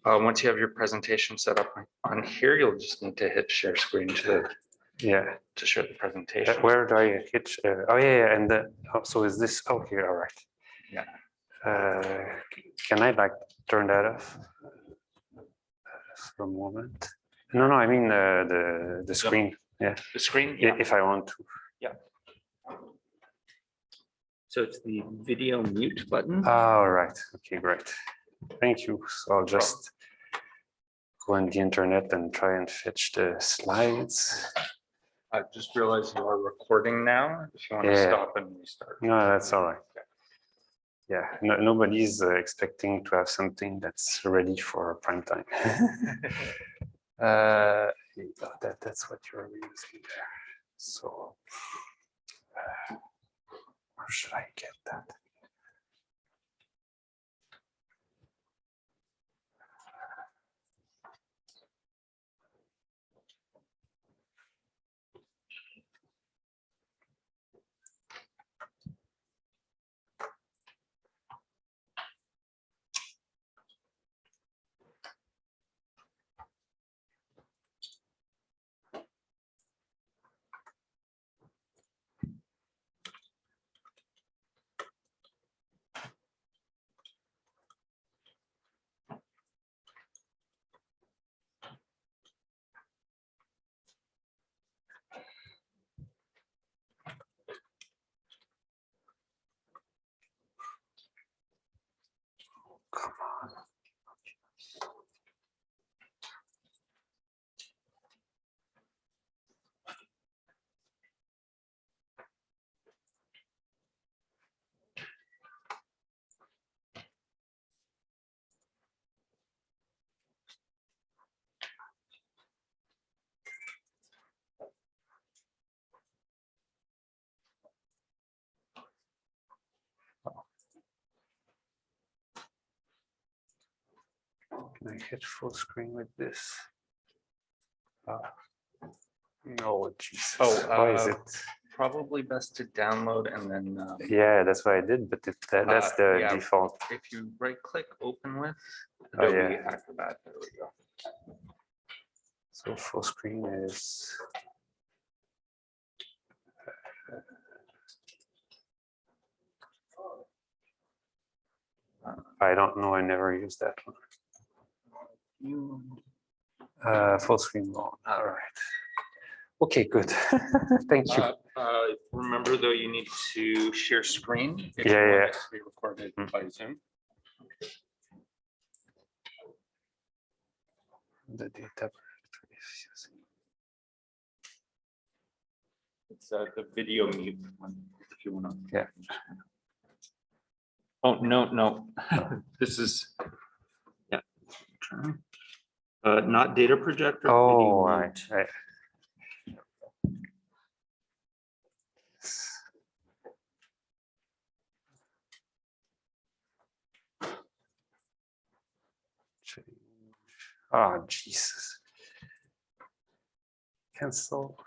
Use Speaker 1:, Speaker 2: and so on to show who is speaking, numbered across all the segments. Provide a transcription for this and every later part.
Speaker 1: Once you have your presentation set up on here, you'll just need to hit share screen to share the presentation.
Speaker 2: Where do I hit? Oh yeah, and so is this? Okay, all right.
Speaker 1: Yeah.
Speaker 2: Can I like turn that off for a moment? No, I mean the screen. Yeah.
Speaker 1: The screen. Yeah.
Speaker 2: If I want to.
Speaker 1: Yeah. So it's the video mute button.
Speaker 2: All right. Okay, great. Thank you. So I'll just go on the internet and try and fetch the slides.
Speaker 1: I just realized you are recording now. If you want to stop and restart.
Speaker 2: No, that's all right. Yeah, nobody's expecting to have something that's ready for prime time. That's what you're using there. So, where should I get that? Come on. Can I hit full screen with this? No, Jesus. Why is it?
Speaker 1: Probably best to download and then.
Speaker 2: Yeah, that's what I did, but that's the default.
Speaker 1: If you right-click Open with
Speaker 2: Oh,
Speaker 1: Adobe
Speaker 2: yeah.
Speaker 1: Acrobat, there we go.
Speaker 2: So full screen is. I don't know. I never used that one. Full screen mode. All right. Okay, good. Thank you.
Speaker 1: Remember, though, you need to share screen if
Speaker 2: Yeah,
Speaker 1: you
Speaker 2: yeah.
Speaker 1: want it to be recorded by Zoom.
Speaker 2: The data.
Speaker 1: It's the video mute one, if you want to.
Speaker 2: Yeah.
Speaker 1: Oh, no. This is, not data projector.
Speaker 2: Oh,
Speaker 1: video
Speaker 2: right.
Speaker 1: mute.
Speaker 2: Oh, Jesus. Cancel.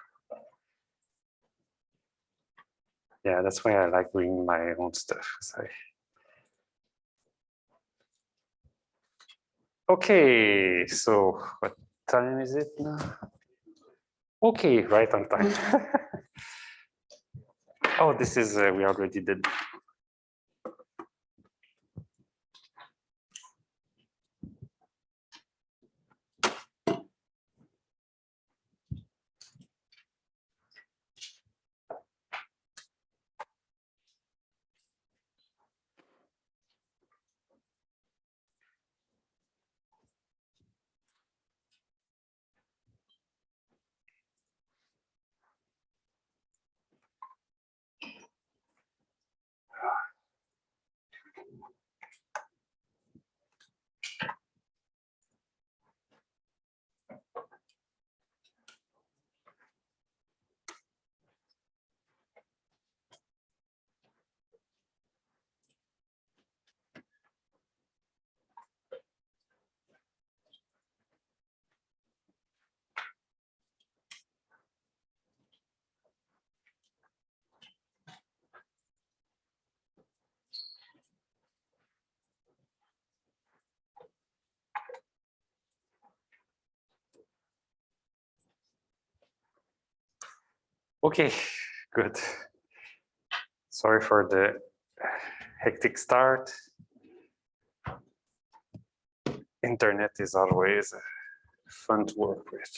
Speaker 2: Yeah, that's why I like doing my own stuff. Okay, so what time is it now? Okay, right on time. Oh, this is, we already did. Okay, good. Sorry for the hectic start. Internet is always fun to work with.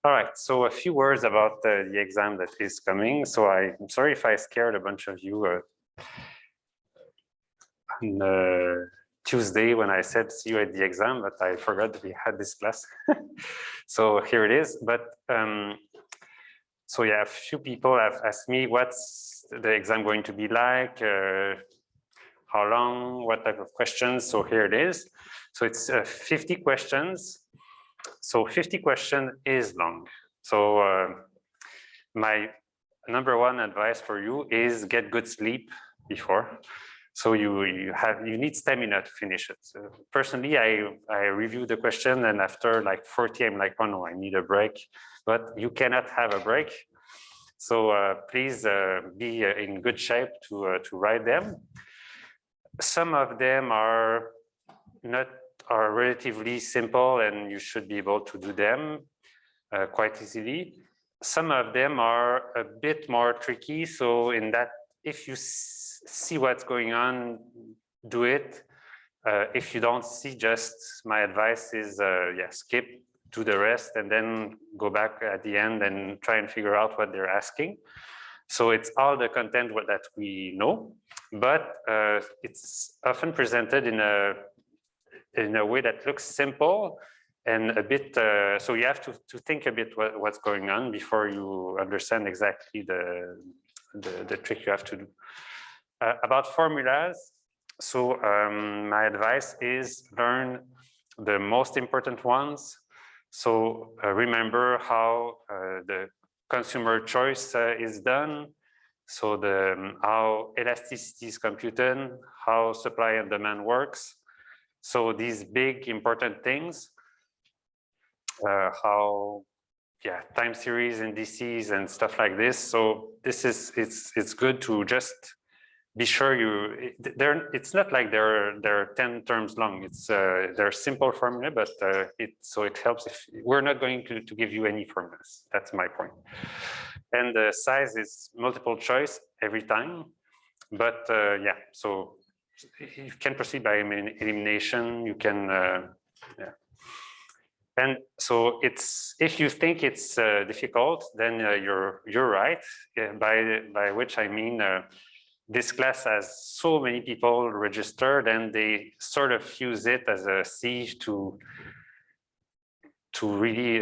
Speaker 2: All right, so a few words about the exam that is coming. So I'm sorry if I scared a bunch of you on Tuesday when I said see you at the exam, but I forgot that we had this class. So here it is. But so yeah, a few people have asked me what's the exam going to be like, how long, what type of questions. So here it is. So it's 50 questions. So 50 questions is long. So my number one advice for you is get good sleep before. So you need stamina to finish it. So personally, I review the question, and after like 40, I'm like, oh no, I need a break. But you cannot have a break. So please be in good shape to write them. Some of them are relatively simple, and you should be able to do them quite easily. Some of them are a bit more tricky. So in that, if you see what's going on, do it. If you don't see, just my advice is skip, do the rest, and then go back at the end and try and figure out what they're asking. So it's all the content that we know, but it's often presented in a way that looks simple and a bit, so you have to think a bit what's going on before you understand exactly the trick you have to do. About formulas, so my advice is learn the most important ones. So remember how the consumer choice is done. So how elasticity is computed, how supply and demand works. So these big important things, how time series indices and stuff like this. So this is it's good to just be sure it's not like they're 10 terms long. It's they're simple formula, but it helps if we're not going to give you any formulas. That's my point. And the size is multiple choice every time, but so you can proceed by elimination. You can and so it's, if you think it's difficult, then you're right. By which I mean this class has so many people registered, and they sort of use it as a sieve to really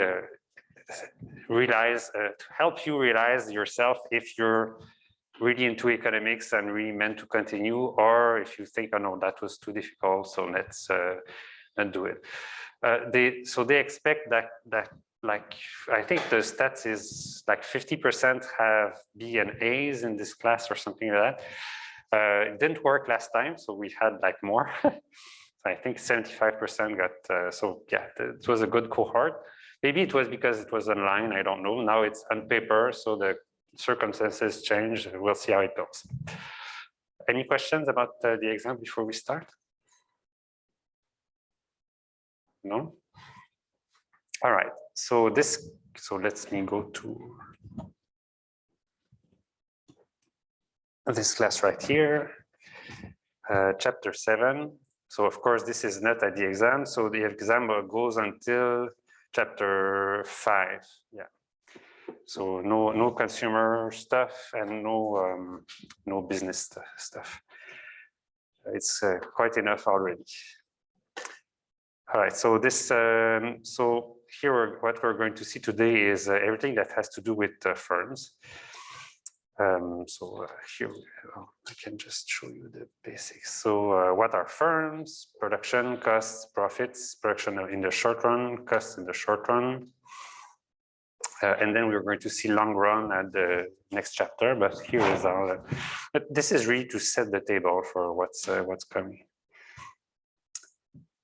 Speaker 2: realize, to help you realize yourself if you're really into economics and really meant to continue, or if you think, oh no, that was too difficult, so let's not do it. They expect that like, I think the stats is like 50% have B and A's in this class or something like that. It didn't work last time, so we had like more. I think 75% got, so yeah, it was a good cohort. Maybe it was because it was online, I don't know. Now it's on paper, so the circumstances change. We'll see how it goes. Any questions about the exam before we start? No? All right, so let me go to this class right here, chapter 7. So of course, this is not at the exam. So the exam goes until chapter 5. Yeah. So no consumer stuff and no business stuff. It's quite enough already. All right. So this so here what we're going to see today is everything that has to do with firms. Here I can just show you the basics. So what are firms? Production, costs, profits, production in the short run, costs in the short run. And then we're going to see long run at the next chapter, but here is our, but this is really to set the table for what's coming.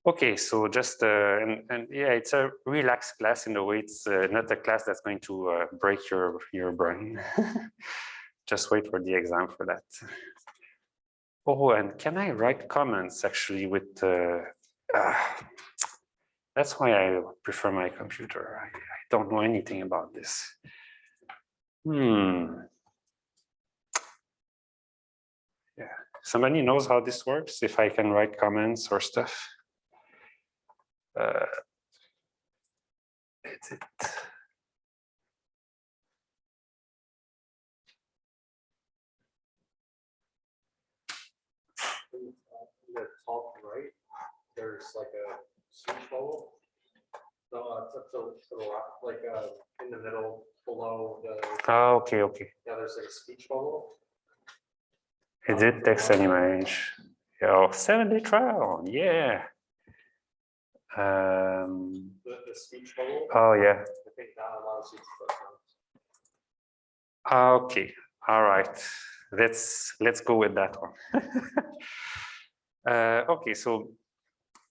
Speaker 2: Okay, so just, and yeah, it's a relaxed class in a way. It's not a class that's going to break your brain. Just wait for the exam for that. Oh, and can I write comments actually with, That's why I prefer my computer. I don't know anything about this. Yeah. Somebody knows how this works? If I can write comments or stuff. Edit.
Speaker 3: In the top right, there's like a speech bubble. No, to the left, like in the middle below the.
Speaker 2: Oh, okay.
Speaker 3: Yeah, there's like a speech bubble.
Speaker 2: Edit text and image. Oh, 7-day trial. Yeah.
Speaker 3: The speech bubble.
Speaker 2: Oh, yeah.
Speaker 3: I think that allows you to put
Speaker 2: Okay. All right. Let's go with that one. Okay. So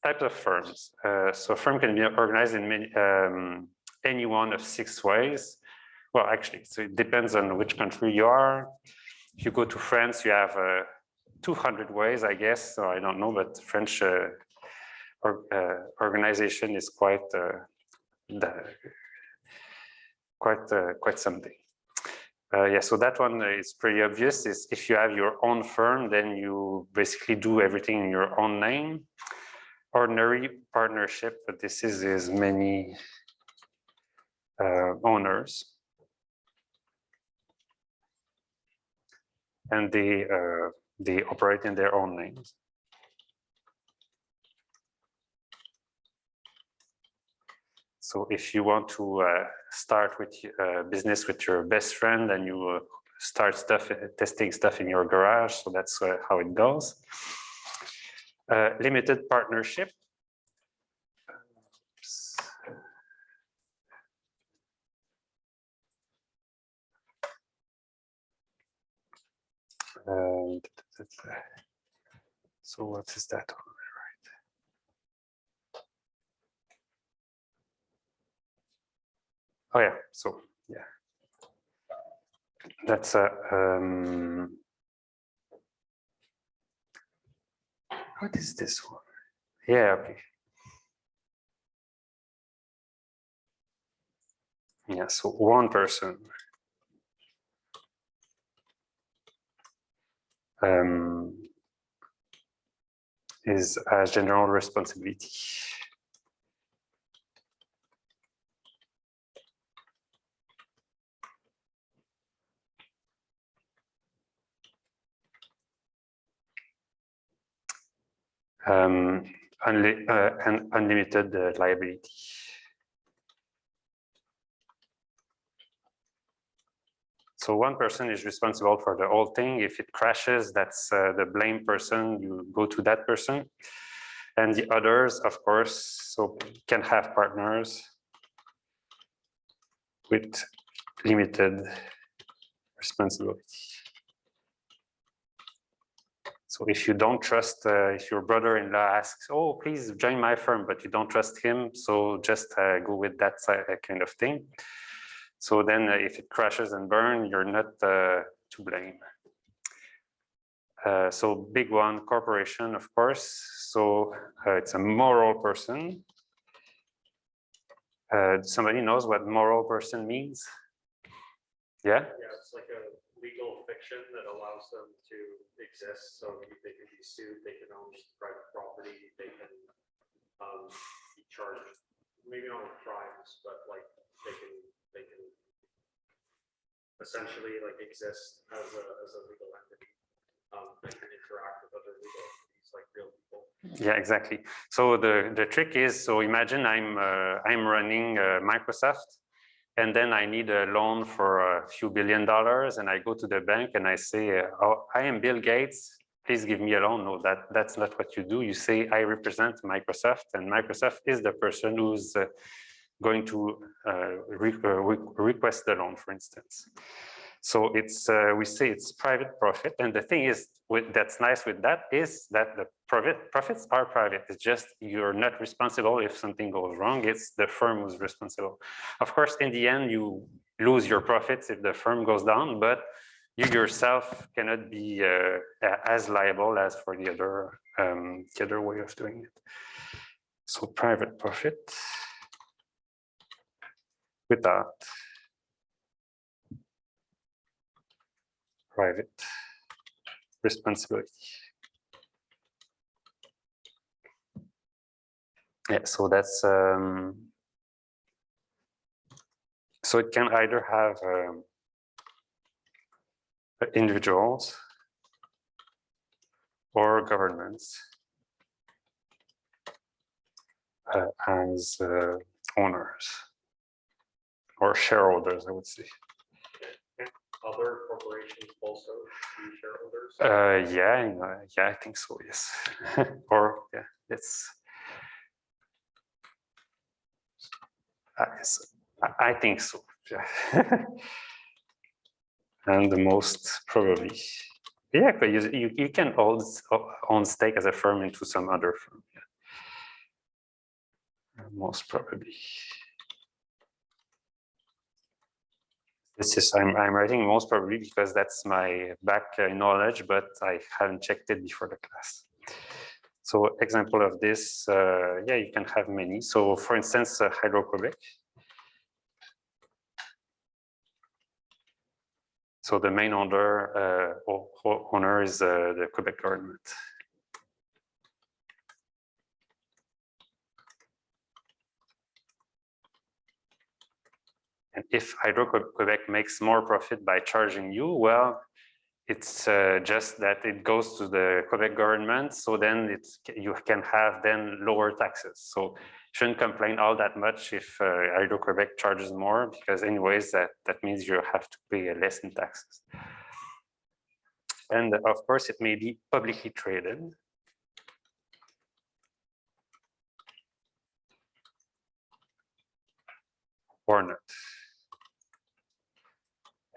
Speaker 2: types of firms. So a firm can be organized in many, any one of 6 ways. Well, actually, so it depends on which country you are. If you go to France, you have 200 ways, I guess. So I don't know, but French organization is quite something. Yeah, so that one is pretty obvious. Is if you have your own firm, then you basically do everything in your own name. Ordinary partnership, but this is many owners. And they operate in their own names. So if you want to start with business with your best friend and you start testing stuff in your garage, so that's how it goes. Limited partnership. So what is that one? Oh yeah, so yeah, that's a what is this one? Yeah, okay. Yeah, so one person is a general responsibility. And unlimited liability. So one person is responsible for the whole thing. If it crashes, that's the blame person. You go to that person. And the others, of course, so can have partners with limited responsibility. So if you don't trust, if your brother-in-law asks, oh, please join my firm, but you don't trust him, so just go with that kind of thing. So then if it crashes and burns, you're not to blame. So big one, corporation, of course. So it's a moral person. Somebody knows what moral person means? Yeah?
Speaker 3: Yeah, it's like a legal fiction that allows them to exist. So they can be sued, they can own private property, they can be charged, maybe not with crimes, but like they can essentially like exist as a legal entity that can interact with other legal entities like real people.
Speaker 2: Yeah, exactly. So the trick is, so imagine I'm running Microsoft, and then I need a loan for a few $1 billion, and I go to the bank and I say, oh, I am Bill Gates, please give me a loan. No, that's not what you do. You say, I represent Microsoft, and Microsoft is the person who's going to request the loan, for instance. So it's we say it's private profit, and the thing is, that's nice with that is that the profits are private. It's just you're not responsible if something goes wrong. It's the firm who's responsible. Of course, in the end, you lose your profits if the firm goes down, but you yourself cannot be as liable as for the other way of doing it. So private profit without private responsibility. Yeah, so that's so it can either have individuals or governments as owners or shareholders, I would say.
Speaker 3: Other corporations also be shareholders?
Speaker 2: Yeah, I think so, yes. Or yeah, it's I think so. Yeah. And the most probably, yeah, but you can own stake as a firm into some other firm. Yeah. Most probably. This is I'm writing most probably because that's my back knowledge, but I haven't checked it before the class. So example of this, yeah, you can have many. So for instance, Hydro-Quebec. So the main owner is the Quebec government. And if Hydro-Quebec makes more profit by charging you, well, it's just that it goes to the Quebec government. So then you can have then lower taxes. So shouldn't complain all that much if Hydro-Quebec charges more, because anyways, that means you have to pay less in taxes. And of course, it may be publicly traded. Or not.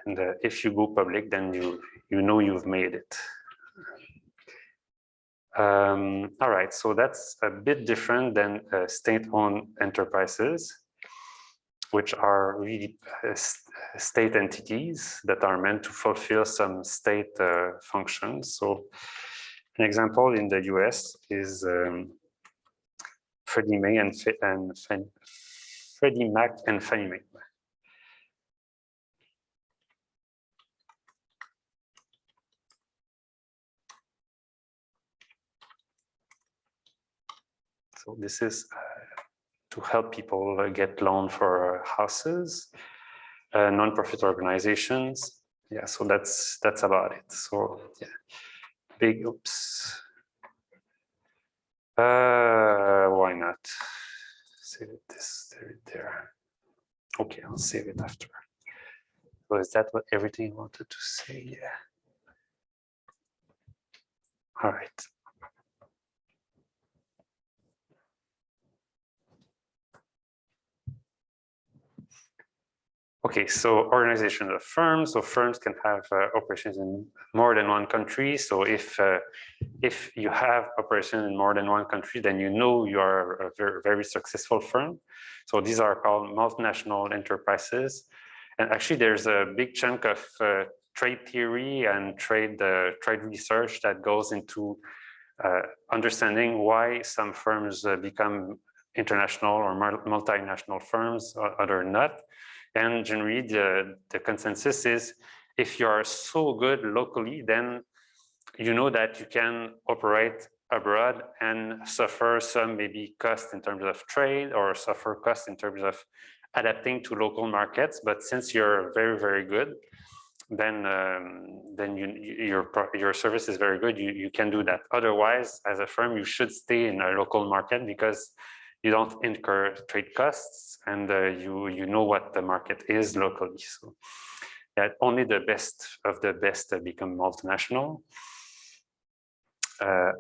Speaker 2: And if you go public, then you know you've made it. All right, so that's a bit different than state-owned enterprises, which are really state entities that are meant to fulfill some state functions. So an example in the US is Freddie Mac and Fannie Mae. So this is to help people get loan for houses, non-profit organizations. Yeah, so that's about it. So yeah, big oops. Why not? Save it there. Okay, I'll save it after. So is that what everything you wanted to say? Yeah. All right. Okay, so organization of firms. So firms can have operations in more than one country. So if you have operations in more than one country, then you know you are a very, very successful firm. So these are called multinational enterprises. And actually, there's a big chunk of trade theory and trade research that goes into understanding why some firms become international or multinational firms, other not. And generally, the consensus is if you are so good locally, then you know that you can operate abroad and suffer some maybe cost in terms of trade or suffer cost in terms of adapting to local markets. But since you're very, very good, then your service is very good. You can do that. Otherwise, as a firm, you should stay in a local market because you don't incur trade costs and you know what the market is locally. So yeah, only the best of the best become multinational.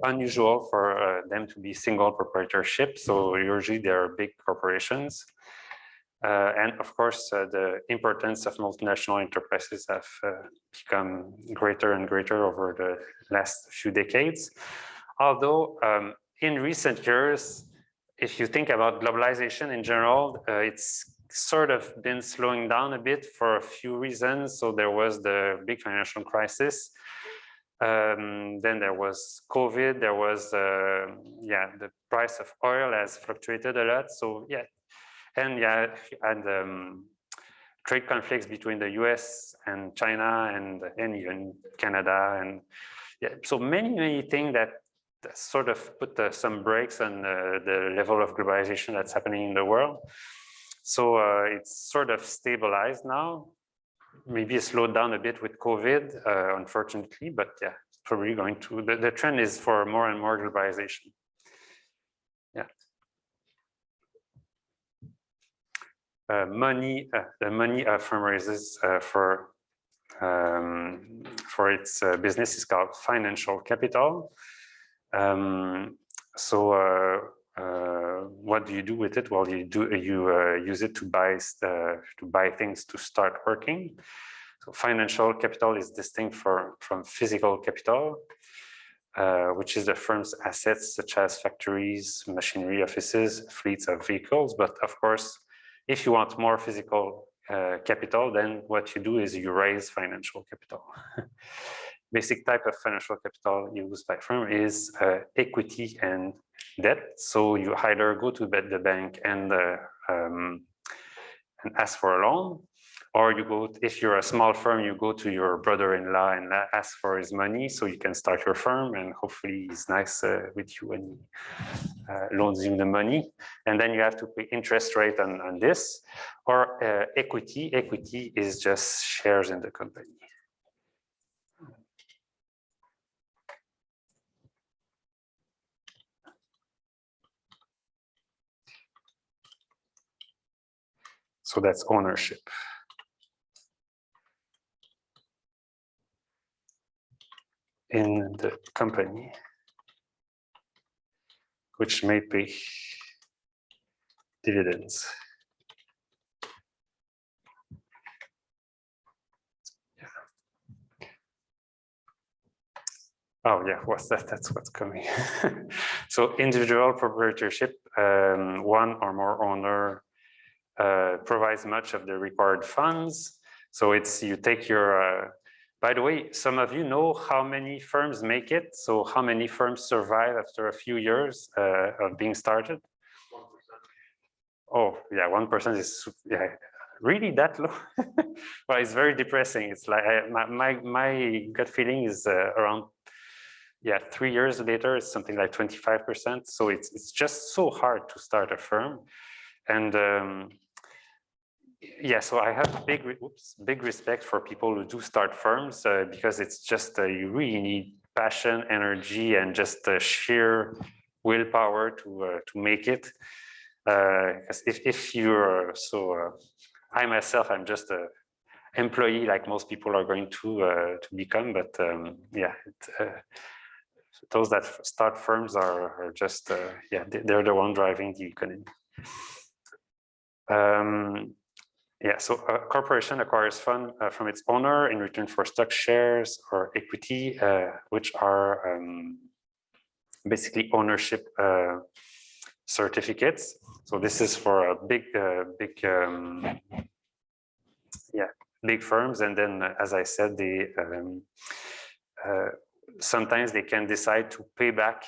Speaker 2: Unusual for them to be single proprietorship. So usually they are big corporations. And of course, the importance of multinational enterprises have become greater and greater over the last few decades. Although in recent years, if you think about globalization in general, it's sort of been slowing down a bit for a few reasons. So there was the big financial crisis. Then there was COVID. There was the price of oil has fluctuated a lot. So and trade conflicts between the US and China and even Canada, and so many things that sort of put some brakes on the level of globalization that's happening in the world. So it's sort of stabilized now. Maybe it slowed down a bit with COVID, unfortunately, but yeah, it's probably going to, the trend is for more and more globalization. Yeah. The money a firm raises for its business is called financial capital. What do you do with it? Well, you use it to buy things to start working. So financial capital is distinct from physical capital, which is the firm's assets such as factories, machinery, offices, fleets of vehicles. But of course, if you want more physical capital, then what you do is you raise financial capital. Basic type of financial capital used by firm is equity and debt. So you either go to the bank and ask for a loan, or you go, if you're a small firm, you go to your brother-in-law and ask for his money so you can start your firm, and hopefully he's nice with you and he loans you the money. And then you have to pay interest rate on this, or equity. Equity is just shares in the company. So that's ownership. In the company, which may pay dividends. Yeah. Oh yeah, what's that? That's what's coming. So individual proprietorship, one or more owner provides much of the required funds. So it's, you take your, by the way, some of you know how many firms make it. So how many firms survive after a few years of being started?
Speaker 3: 1%.
Speaker 2: Oh yeah, 1% is really that low. Well, it's very depressing. It's like my gut feeling is around 3 years later, it's something like 25%. So it's just so hard to start a firm. And so I have big respect for people who do start firms because it's just you really need passion, energy, and just sheer willpower to make it. Because if you're I myself, I'm just an employee like most people are going to become, but those that start firms are just they're the one driving the economy. So a corporation acquires fund from its owner in return for stock, shares, or equity, which are basically ownership certificates. So this is for a big firms, and then as I said, they sometimes they can decide to pay back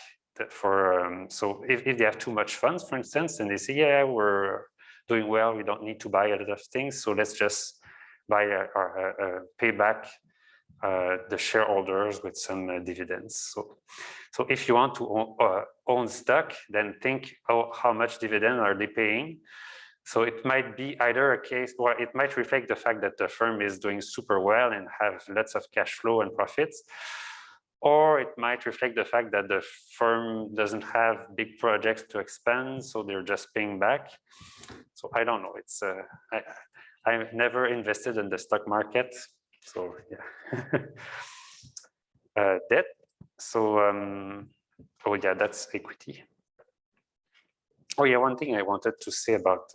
Speaker 2: for. So if they have too much funds, for instance, and they say, yeah, we're doing well, we don't need to buy a lot of things, so let's just buy or pay back the shareholders with some dividends. So if you want to own stock, then think, how much dividend are they paying? So it might be either a case, or it might reflect the fact that the firm is doing super well and have lots of cash flow and profits, or it might reflect the fact that the firm doesn't have big projects to expand, so they're just paying back. So I don't know. It's I've never invested in the stock market, so yeah. Debt. So that's equity. Oh yeah, one thing I wanted to say about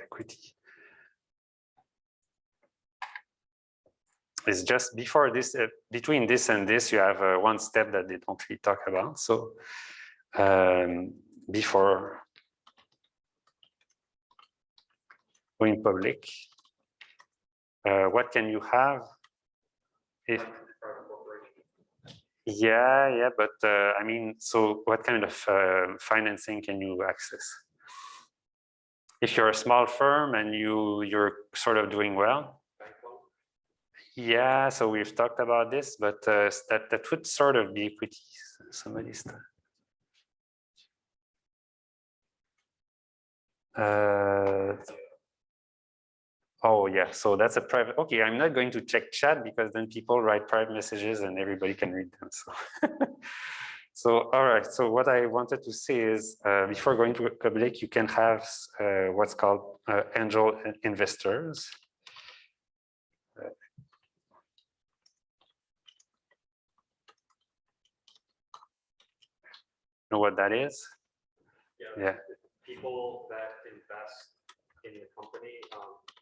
Speaker 2: equity is just before this, between this and this, you have one step that they don't really talk about. So before going public, what can you have If,
Speaker 3: private corporation.
Speaker 2: yeah, but I mean, so what kind of financing can you access? If you're a small firm and you're sort of doing well,
Speaker 3: Bank loan?
Speaker 2: yeah. So we've talked about this, but that would sort of be equity. Somebody's. Oh yeah, so that's a private. Okay, I'm not going to check chat because then people write private messages and everybody can read them. So, so all right. So what I wanted to say is, before going to public, you can have what's called angel investors. Know what that is? Yeah.
Speaker 3: People that invest in the company,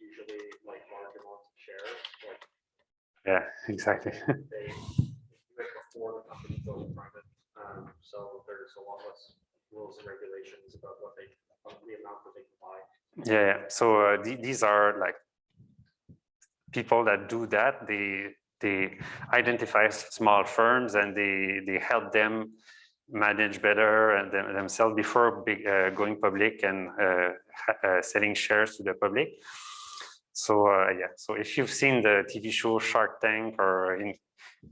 Speaker 3: usually like large amounts of shares, like
Speaker 2: Yeah, exactly.
Speaker 3: they do it before the company goes private. So there's a lot less rules and regulations about what they, the amount that they can buy.
Speaker 2: Yeah. So these are like people that do that. They identify small firms and they help them manage better and themselves before going public and selling shares to the public. So yeah, so if you've seen the TV show Shark Tank, or in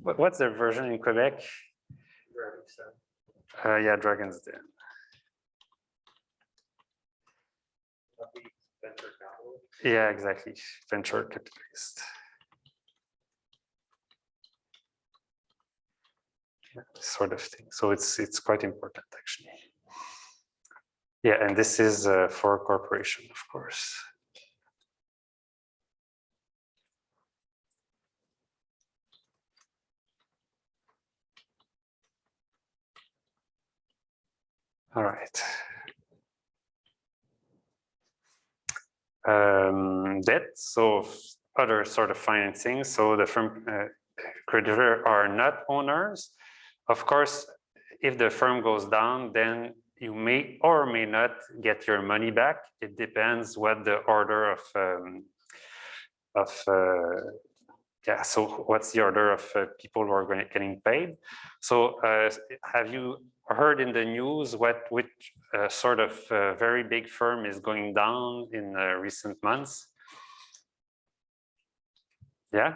Speaker 2: what's the version in Quebec?
Speaker 3: Dragon's Den.
Speaker 2: Yeah, Dragon's Den.
Speaker 3: Venture capital.
Speaker 2: Yeah, exactly. Venture capitalist. Yeah, sort of thing. So it's quite important actually. Yeah, and this is for corporation, of course. All right. Debt, so other sort of financing. So the firm creditor are not owners. Of course, if the firm goes down, then you may or may not get your money back. It depends what the order of yeah. So what's the order of people who are getting paid? So have you heard in the news which sort of very big firm is going down in recent months? Yeah.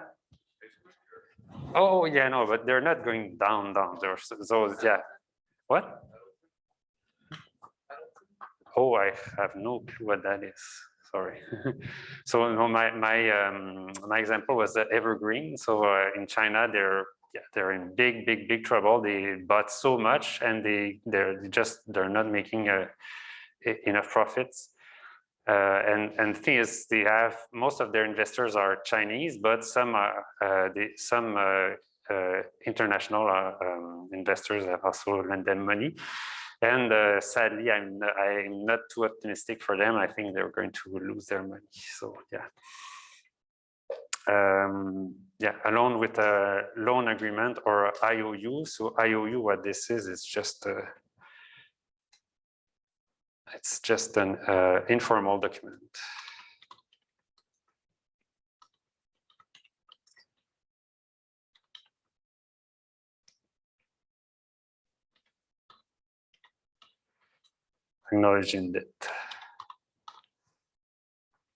Speaker 2: Oh yeah, no, but they're not going down. There's those, yeah. What? Oh, I have no clue what that is. Sorry. So no, my example was the Evergreen. So in China, they're in big trouble. They bought so much, and they're not making enough profits. And the thing is, they have most of their investors are Chinese, but some are international investors have also lent them money. And sadly, I'm not too optimistic for them. I think they're going to lose their money. So yeah. Yeah, along with a loan agreement or a IOU. So IOU, what this is, it's just an informal document. Acknowledging debt.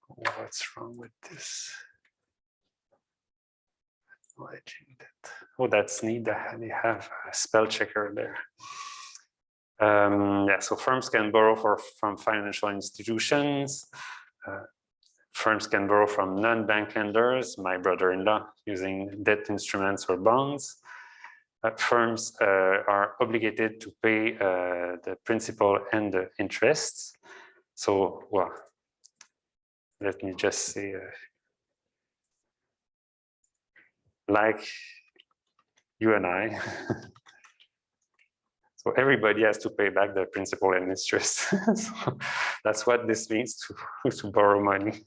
Speaker 2: What's wrong with this? Acknowledging debt. Oh, that's neat. They have a spell checker there. Yeah, so firms can borrow from financial institutions. Firms can borrow from non-bank lenders, my brother-in-law, using debt instruments or bonds. Firms are obligated to pay the principal and the interests. So, well, let me just say, like you and I, so everybody has to pay back the principal and interest. So that's what this means to borrow money.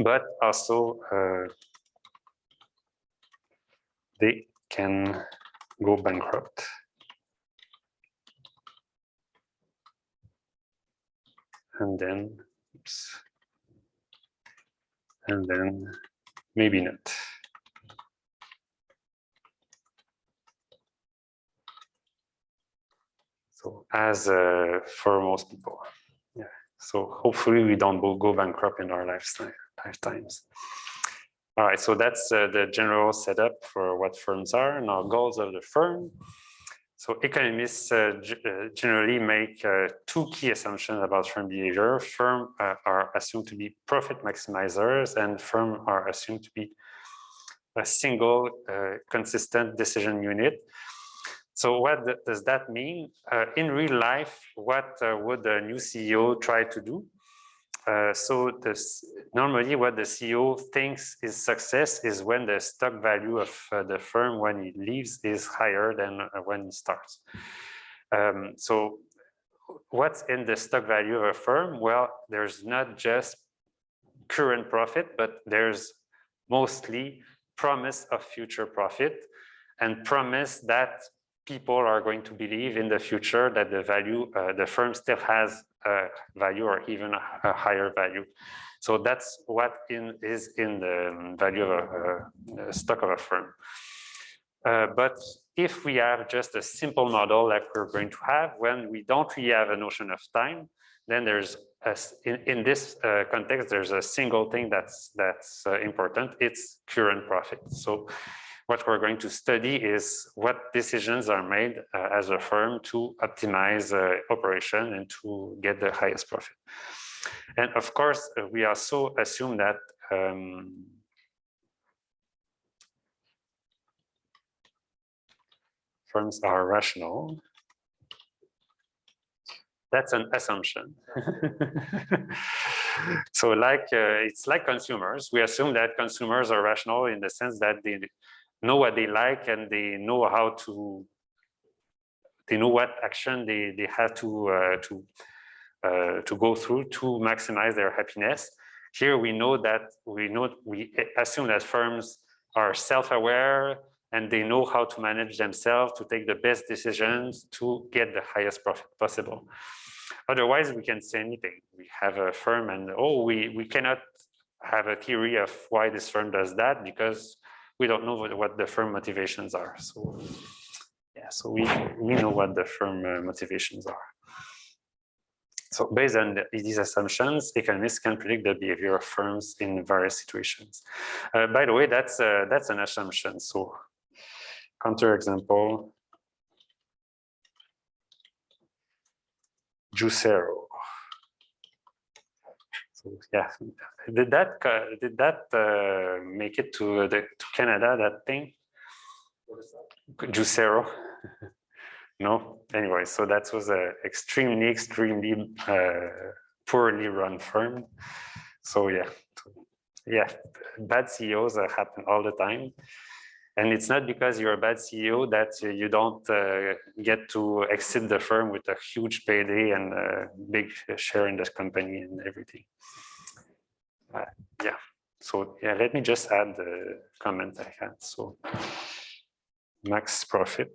Speaker 2: But also, they can go bankrupt. And then, oops. And then maybe not. So as for most people, yeah. So hopefully we don't go bankrupt in our lifetimes. All right, so that's the general setup for what firms are and our goals of the firm. So economists generally make two key assumptions about firm behavior. Firms are assumed to be profit maximizers, and firms are assumed to be a single consistent decision unit. So what does that mean? In real life, what would a new CEO try to do? Normally what the CEO thinks is success is when the stock value of the firm when he leaves is higher than when he starts. So what's in the stock value of a firm? Well, there's not just current profit, but there's mostly promise of future profit and promise that people are going to believe in the future that the value, the firm still has a value or even a higher value. So that's what is in the value of a stock of a firm. But if we have just a simple model like we're going to have, when we don't really have a notion of time, then there's in this context, there's a single thing that's important. It's current profit. So what we're going to study is what decisions are made as a firm to optimize operation and to get the highest profit. And of course, we also assume that firms are rational. That's an assumption. So like it's like consumers. We assume that consumers are rational in the sense that they know what they like and they know how to, they know what action they have to go through to maximize their happiness. Here we assume that firms are self-aware and they know how to manage themselves to take the best decisions to get the highest profit possible. Otherwise, we can say anything. We have a firm and we cannot have a theory of why this firm does that because we don't know what the firm motivations are. So yeah, so we know what the firm motivations are. So based on these assumptions, economists can predict the behavior of firms in various situations. By the way, that's an assumption. So counterexample, Juicero. So yeah, did that make it to Canada? That thing, Juicero. No. Anyway, so that was a extremely poorly run firm. So yeah, bad CEOs happen all the time. And it's not because you're a bad CEO that you don't get to exit the firm with a huge payday and a big share in this company and everything. Yeah, so yeah, let me just add the comment I had. So max profit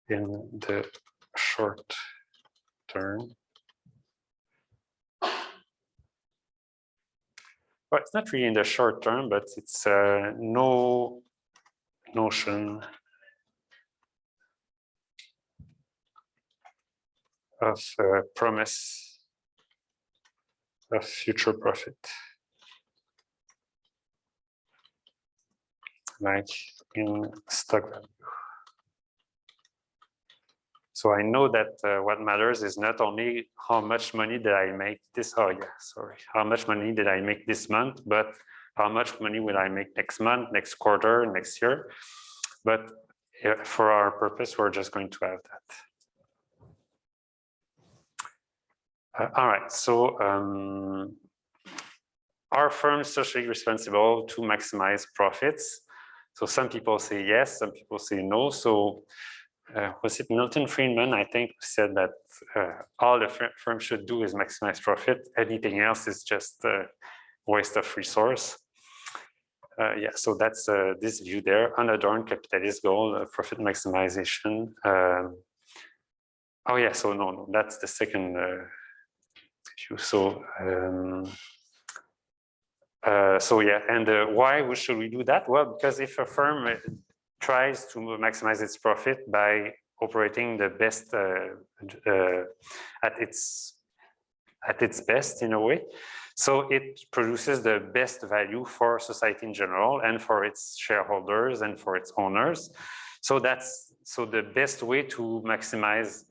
Speaker 2: in the short term. Well, it's not really in the short term, but it's no notion of promise of future profit, like in stock value. So I know that what matters is not only how much money did I make this, how much money did I make this month, but how much money will I make next month, next quarter, next year. But for our purpose, we're just going to have that. All right, so are firms socially responsible to maximize profits? So some people say yes, some people say no. So was it Milton Friedman, I think, said that all the firm should do is maximize profit. Anything else is just a waste of resource. Yeah, so that's this view there, unadorned capitalist goal, profit maximization. Oh yeah, so no, that's the second view. So so yeah, and why should we do that? Well, because if a firm tries to maximize its profit by operating the best at its best in a way, so it produces the best value for society in general and for its shareholders and for its owners. So so the best way to maximize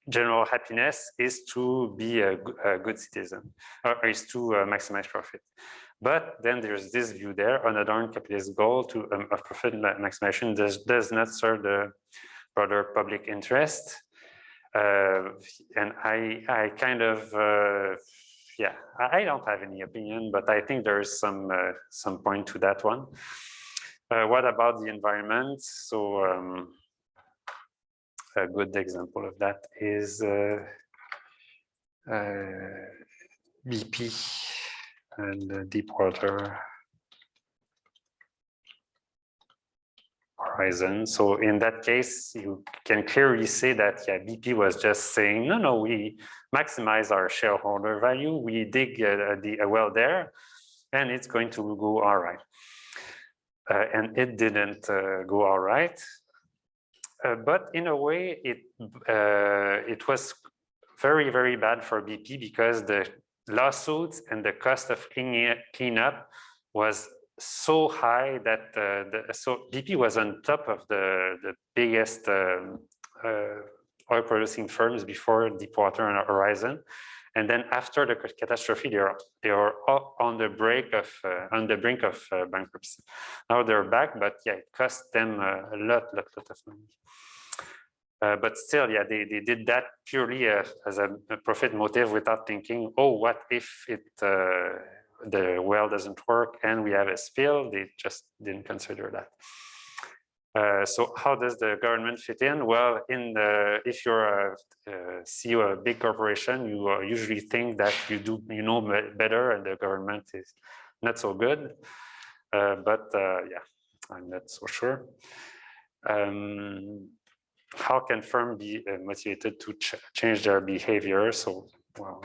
Speaker 2: general happiness is to be a good citizen, or is to maximize profit. But then there's this view there, unadorned capitalist goal of profit maximization does not serve the broader public interest. And I kind of, yeah, I don't have any opinion, but I think there is some point to that one. What about the environment? So a good example of that is BP and Deepwater Horizon. So in that case, you can clearly say that, yeah, BP was just saying, no, we maximize our shareholder value. We dig a well there, and it's going to go all right. And it didn't go all right. But in a way, it was very, very bad for BP because the lawsuits and the cost of cleanup was so high that so BP was on top of the biggest oil producing firms before Deepwater and Horizon. And then after the catastrophe, they are on the brink of bankruptcy. Now they're back, but yeah, it cost them a lot of money. But still, yeah, they did that purely as a profit motive without thinking, oh, what if the well doesn't work and we have a spill? They just didn't consider that. So how does the government fit in? Well, if you're a CEO of a big corporation, you usually think that you know better, and the government is not so good. But yeah, I'm not so sure. How can firms be motivated to change their behavior? So, well,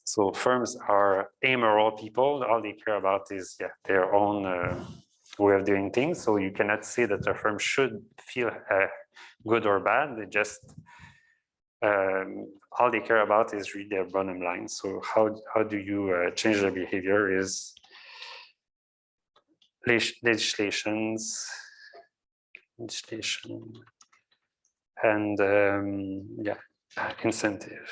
Speaker 2: so firms are amoral people. All they care about is their own way of doing things. So you cannot say that a firm should feel good or bad. They just all they care about is really their bottom line. So how do you change their behavior? Is legislation and incentive.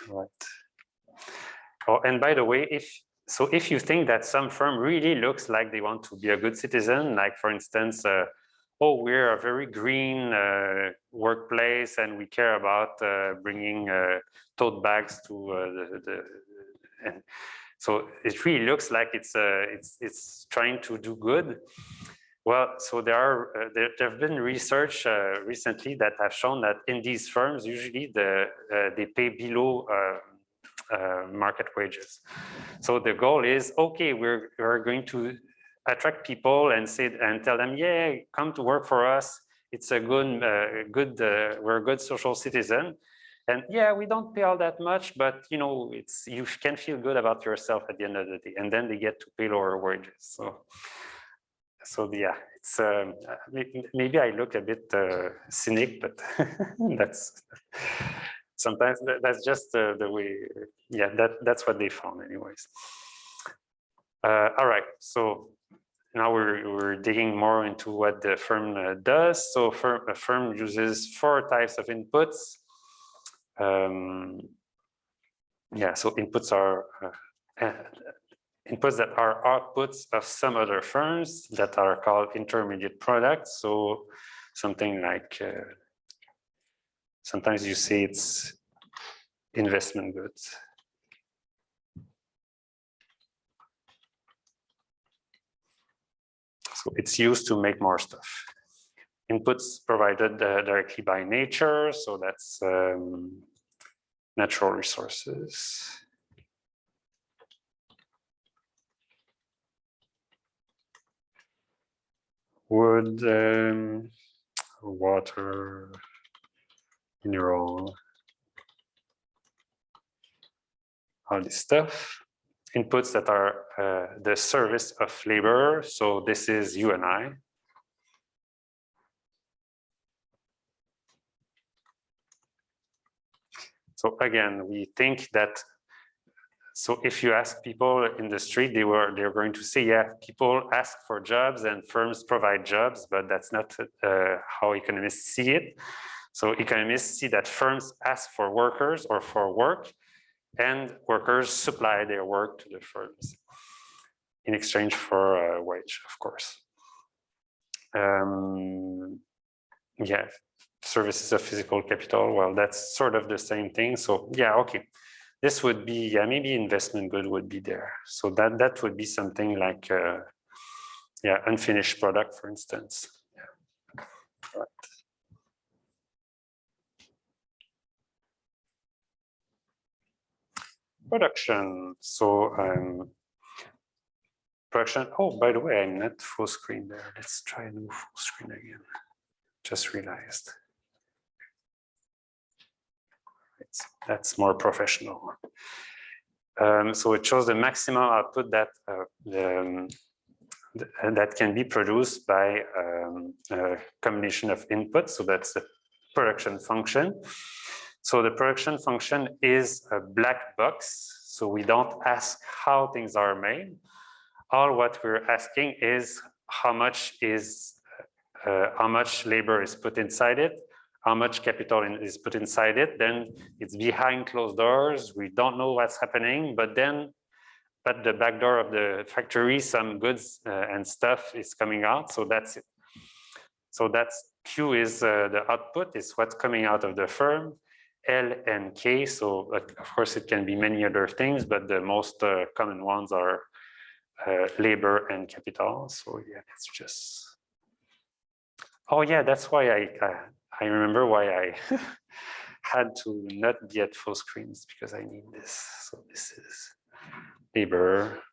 Speaker 2: Right. Oh, and by the way, if you think that some firm really looks like they want to be a good citizen, like for instance, oh, we're a very green workplace and we care about bringing tote bags to and so it really looks like it's trying to do good. Well, so there have been research recently that have shown that in these firms, usually they pay below market wages. So the goal is, okay, we're going to attract people and tell them, yeah, come to work for us. It's a we're a good social citizen. And yeah, we don't pay all that much, but you know, you can feel good about yourself at the end of the day. And then they get to pay lower wages. So yeah, it's maybe I look a bit cynic, but that's sometimes that's just the way. Yeah, that's what they found, anyways. All right, so now we're digging more into what the firm does. So a firm uses 4 types of inputs. Yeah, so inputs are inputs that are outputs of some other firms that are called intermediate products. So something like, sometimes you say it's investment goods. So it's used to make more stuff. Inputs provided directly by nature. So that's natural resources. wood, water, mineral, all this stuff. Inputs that are the service of labor. So this is you and I. So again, we think that, so if you ask people in the street, they're going to say, yeah, people ask for jobs and firms provide jobs, but that's not how economists see it. So economists see that firms ask for workers or for work, and workers supply their work to the firms in exchange for a wage, of course. Yeah, services of physical capital, well, that's sort of the same thing. So yeah, okay. This would be, yeah, maybe investment good would be there. So that would be something like, yeah, unfinished product, for instance. Yeah. Right. Production. So production. Oh, by the way, I'm not full screen there. Let's try and move full screen again. Just realized. That's more professional. So it shows the maximum output that that can be produced by a combination of inputs. So that's the production function. So the production function is a black box. So we don't ask how things are made. All what we're asking is how much labor is put inside it, how much capital is put inside it. Then it's behind closed doors. We don't know what's happening, but then at the back door of the factory, some goods and stuff is coming out. So that's it. So that's Q is the output, is what's coming out of the firm. L and K, so of course it can be many other things, but the most common ones are labor and capital. So yeah, it's just, oh yeah, that's why I remember why I had to not be at full screens, because I need this. So this is labor,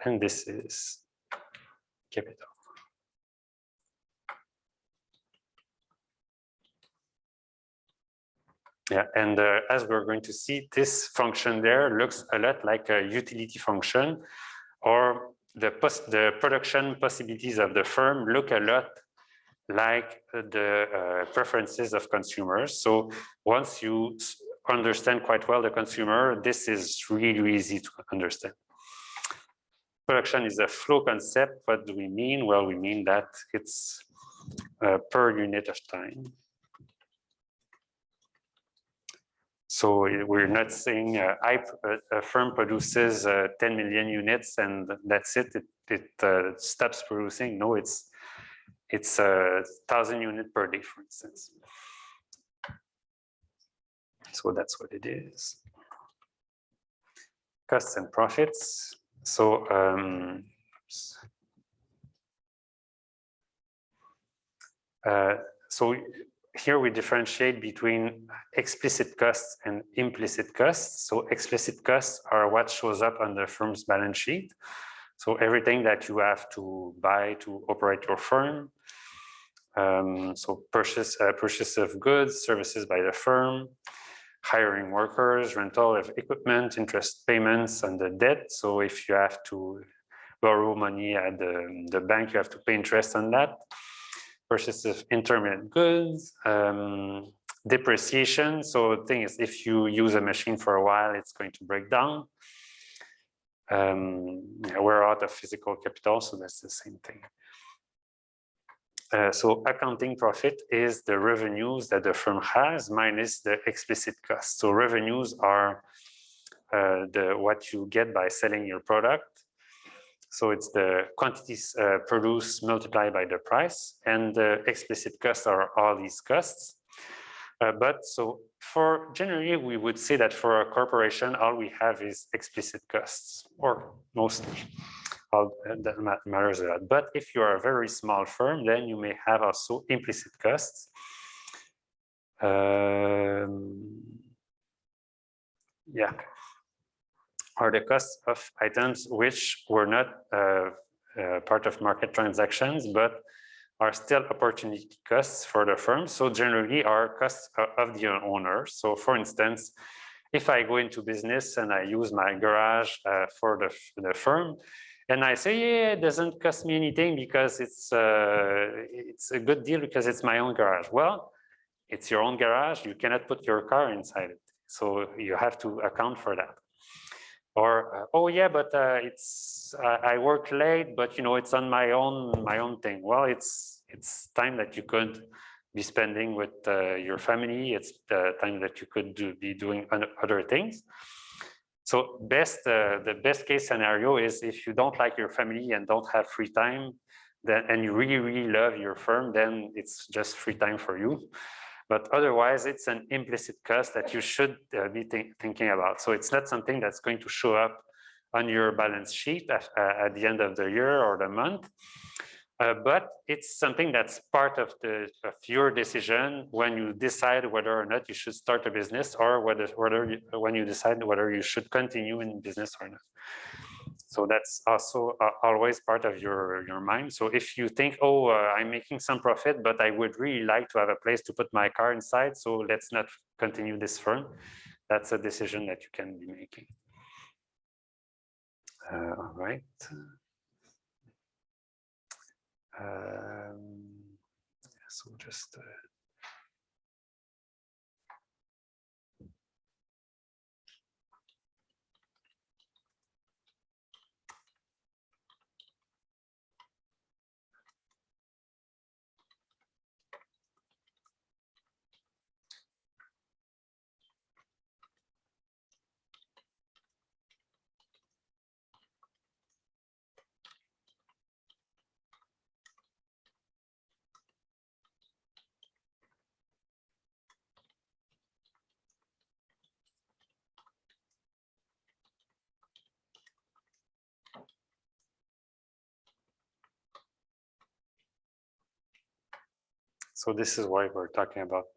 Speaker 2: and this is capital. Yeah, and as we're going to see, this function there looks a lot like a utility function, or the production possibilities of the firm look a lot like the preferences of consumers. So once you understand quite well the consumer, this is really easy to understand. Production is a flow concept. What do we mean? Well, we mean that it's per unit of time. So we're not saying a firm produces 10 million units and that's it. It stops producing. No, it's 1,000 units per day, for instance. So that's what it is. Costs and profits. So so here we differentiate between explicit costs and implicit costs. So explicit costs are what shows up on the firm's balance sheet. So everything that you have to buy to operate your firm. So purchase of goods, services by the firm, hiring workers, rental of equipment, interest payments, and the debt. So if you have to borrow money at the bank, you have to pay interest on that. Purchase of intermediate goods, depreciation. So the thing is, if you use a machine for a while, it's going to break down. We're out of physical capital, so that's the same thing. So accounting profit is the revenues that the firm has minus the explicit costs. So revenues are what you get by selling your product. So it's the quantities produced multiplied by the price, and the explicit costs are all these costs. But so for generally, we would say that for a corporation, all we have is explicit costs, or mostly. All that matters a lot. But if you are a very small firm, then you may have also implicit costs. Yeah, are the costs of items which were not part of market transactions, but are still opportunity costs for the firm. So generally are costs of the owner. So for instance, if I go into business and I use my garage for the firm, and I say, yeah, it doesn't cost me anything because it's a good deal because it's my own garage. Well, it's your own garage. You cannot put your car inside it. So you have to account for that. Or, oh yeah, but I work late, but it's on my own thing. Well, it's time that you could be spending with your family. It's the time that you could be doing other things. So the best case scenario is if you don't like your family and don't have free time, then and you really love your firm, then it's just free time for you. But otherwise, it's an implicit cost that you should be thinking about. So it's not something that's going to show up on your balance sheet at the end of the year or the month. But it's something that's part of your decision when you decide whether or not you should start a business, or when you decide whether you should continue in business or not. So that's also always part of your mind. So if you think, oh, I'm making some profit, but I would really like to have a place to put my car inside, so let's not continue this firm. That's a decision that you can be making. All right. So just so this is why we're talking about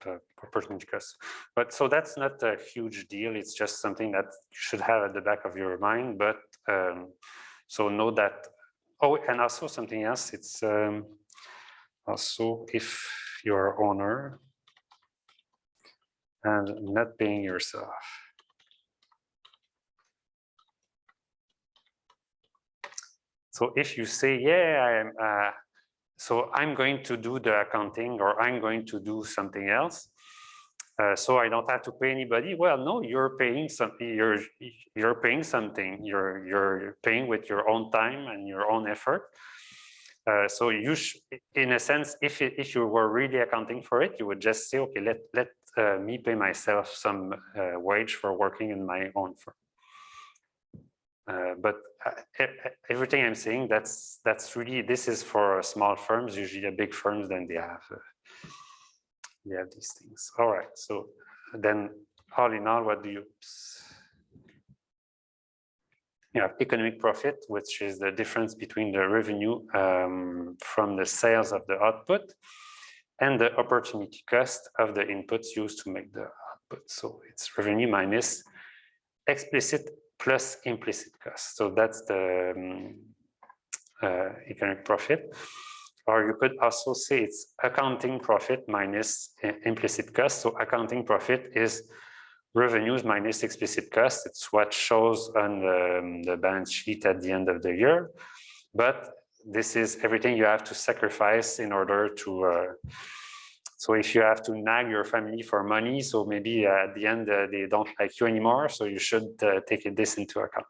Speaker 2: opportunity costs. But so that's not a huge deal. It's just something that you should have at the back of your mind. But so know that. Oh, and also something else. It's also if you're owner and not paying yourself. So if you say, yeah, so I'm going to do the accounting, or I'm going to do something else, so I don't have to pay anybody. Well, no, you're paying something. You're paying something. You're paying with your own time and your own effort. So you, in a sense, if you were really accounting for it, you would just say, okay, let me pay myself some wage for working in my own firm. But everything I'm saying, that's really, this is for small firms. Usually the big firms, then they have these things. All right, so then all in all, what do you, have economic profit, which is the difference between the revenue from the sales of the output and the opportunity cost of the inputs used to make the output. So it's revenue minus explicit plus implicit cost. So that's the economic profit. Or you could also say it's accounting profit minus implicit cost. So accounting profit is revenues minus explicit cost. It's what shows on the balance sheet at the end of the year. But this is everything you have to sacrifice in order to so if you have to nag your family for money, so maybe at the end they don't like you anymore, so you should take this into account.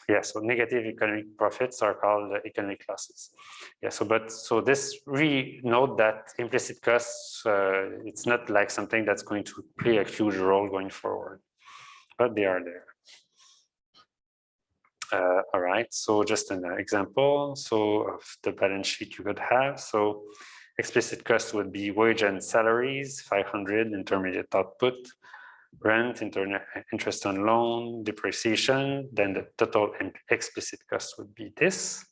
Speaker 2: Yeah, so negative economic profits are called economic losses. Yeah, so this really note that implicit costs, it's not like something that's going to play a huge role going forward, but they are there. All right, so just an example. So of the balance sheet you could have. So explicit cost would be wage and salaries, 500, intermediate output, rent, interest on loan, depreciation. Then the total explicit cost would be this.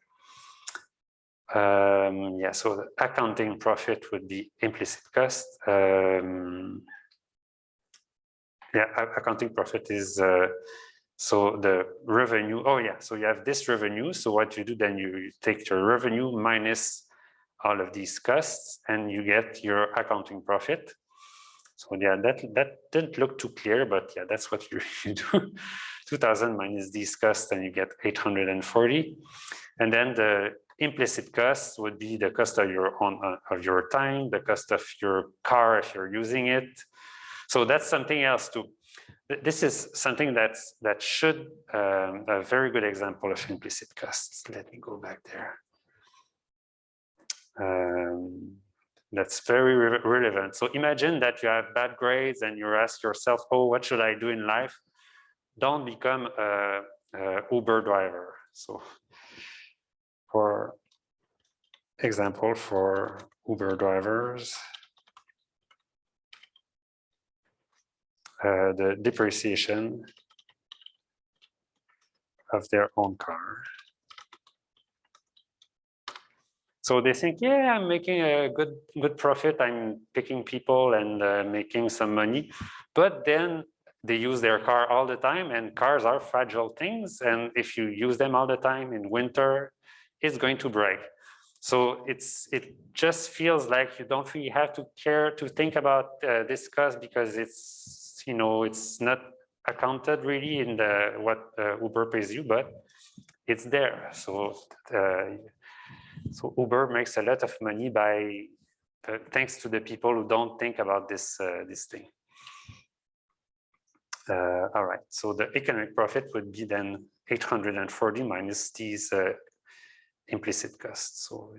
Speaker 2: Yeah, so the accounting profit would be implicit cost. Yeah, accounting profit is So the revenue, oh yeah, so you have this revenue. So what you do, then you take your revenue minus all of these costs and you get your accounting profit. So yeah, that didn't look too clear, but yeah, that's what you do. 2000 minus these costs and you get 840. And then the implicit costs would be the cost of your own of your time, the cost of your car if you're using it. So that's something else too. This is something that should a very good example of implicit costs. Let me go back there. That's very relevant. So imagine that you have bad grades and you ask yourself, oh, what should I do in life? Don't become a Uber driver. So for example, for Uber drivers, the depreciation of their own car. So they think, yeah, I'm making a good profit. I'm picking people and making some money. But then they use their car all the time, and cars are fragile things. And if you use them all the time in winter, it's going to break. So it just feels like you don't really have to care to think about this cost because it's, you know, it's not accounted really in the what Uber pays you, but it's there. So Uber makes a lot of money by thanks to the people who don't think about this this thing. All right, so the economic profit would be then 840 minus these implicit costs. So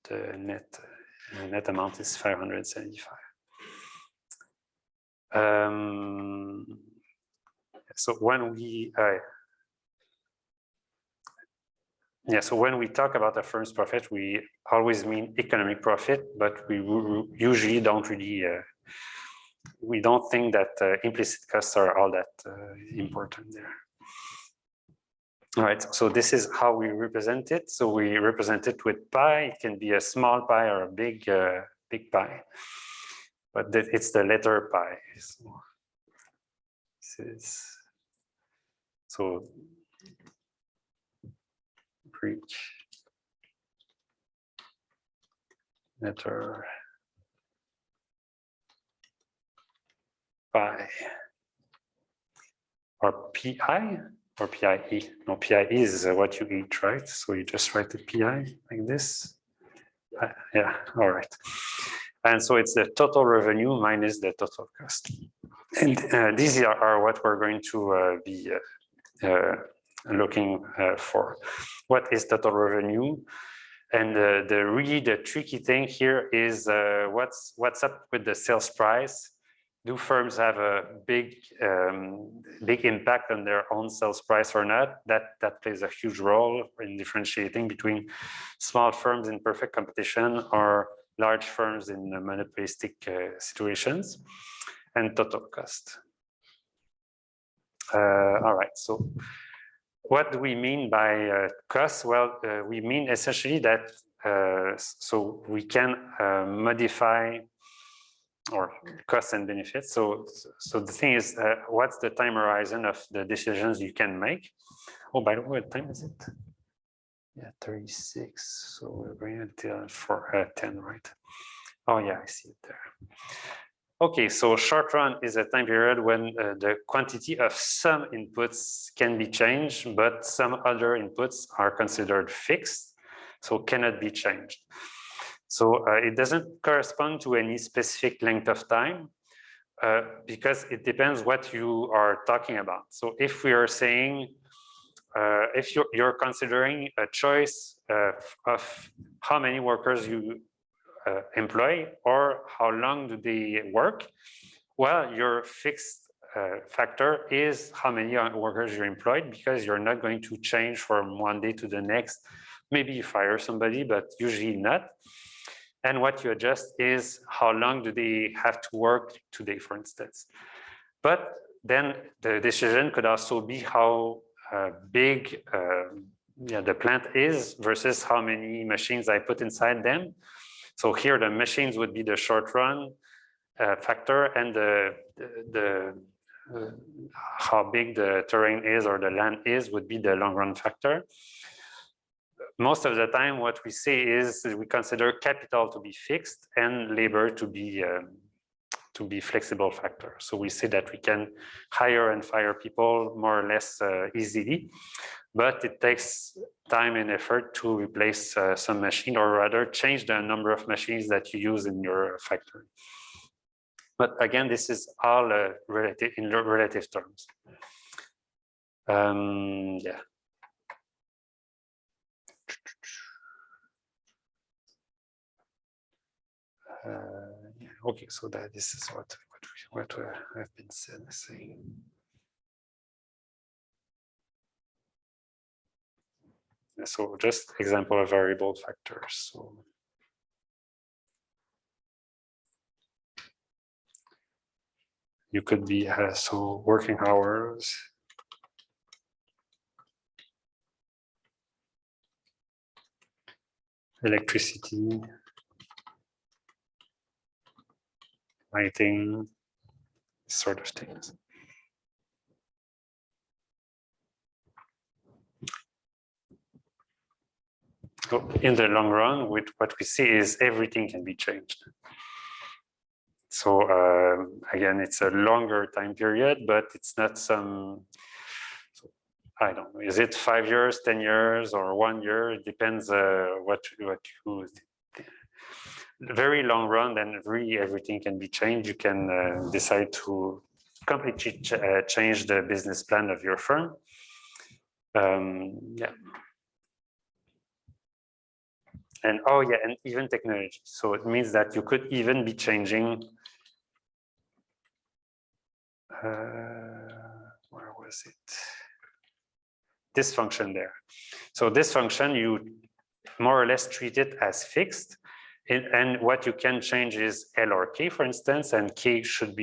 Speaker 2: the net amount is 575. So when we so when we talk about a firm's profit, we always mean economic profit, but we usually don't really, we don't think that implicit costs are all that important there. All right, so this is how we represent it. So we represent it with pi. It can be a small pi or a big pi, but it's the letter pi. So this is, so preach letter pi or pi or PIE. No, PIE is what you eat, right? So you just write the PI like this. Yeah, all right. And so it's the total revenue minus the total cost. And these are what we're going to be looking for. What is total revenue? And really the tricky thing here is what's up with the sales price? Do firms have a big impact on their own sales price or not? That plays a huge role in differentiating between small firms in perfect competition or large firms in monopolistic situations, and total cost. All right, so what do we mean by cost? Well, we mean essentially that so we can modify or costs and benefits. So the thing is, what's the time horizon of the decisions you can make? Oh, by the way, what time is it? Yeah, 36. So we're going until 10, right? Oh yeah, I see it there. Okay, so short run is a time period when the quantity of some inputs can be changed, but some other inputs are considered fixed, so cannot be changed. So it doesn't correspond to any specific length of time because it depends what you are talking about. So if we are saying, if you're considering a choice of how many workers you employ or how long do they work, well, your fixed factor is how many workers you're employed, because you're not going to change from one day to the next. Maybe you fire somebody, but usually not. And what you adjust is how long do they have to work today, for instance. But then the decision could also be how big the plant is versus how many machines I put inside them. So here the machines would be the short run factor, and the how big the terrain is or the land is would be the long run factor. Most of the time, what we say is we consider capital to be fixed and labor to be flexible factor. So we say that we can hire and fire people more or less easily, but it takes time and effort to replace some machine, or rather change the number of machines that you use in your factory. But again, this is all relative in relative terms. Yeah. Yeah. Okay, so that this is what I've been saying. So just example of variable factors. So you could be so working hours, electricity, lighting, sort of things. So in the long run, with what we see is everything can be changed. So again, it's a longer time period, but it's not some, so I don't know, is it 5 years, 10 years, or 1 year? It depends what you, very long run, then really everything can be changed. You can decide to completely change the business plan of your firm. Yeah. And oh yeah, and even technology. So it means that you could even be changing. Where was it? This function there. So this function, you more or less treat it as fixed. And what you can change is L or K, for instance, and K could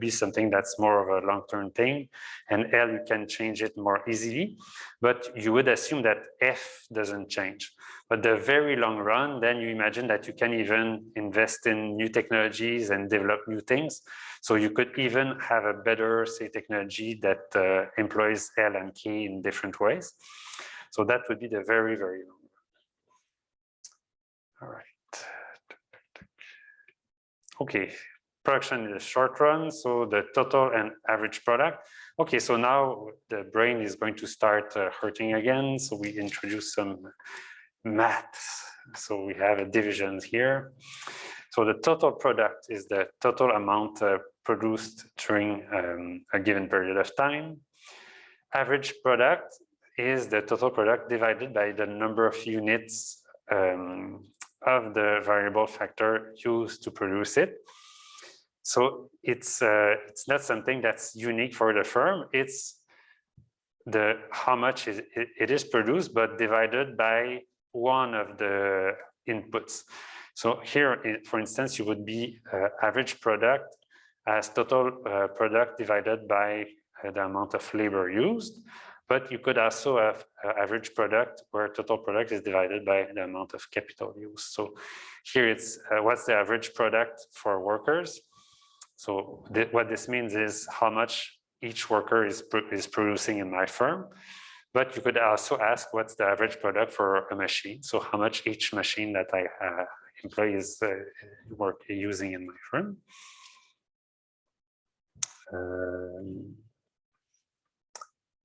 Speaker 2: be something that's more of a long-term thing, and L you can change it more easily. But you would assume that F doesn't change. But the very long run, then you imagine that you can even invest in new technologies and develop new things. So you could even have a better, say, technology that employs L and K in different ways. So that would be the very, very long run. All right. Okay, production in the short run, so the total and average product. Okay, so now the brain is going to start hurting again. So we introduce some maths. So we have a division here. So the total product is the total amount produced during a given period of time. Average product is the total product divided by the number of units of the variable factor used to produce it. So it's not something that's unique for the firm. It's the how much it is produced, but divided by one of the inputs. So here, for instance, you would be average product as total product divided by the amount of labor used. But you could also have average product where total product is divided by the amount of capital used. So here it's what's the average product for workers. So what this means is how much each worker is producing in my firm. But you could also ask what's the average product for a machine. So how much each machine that I employ is using in my firm.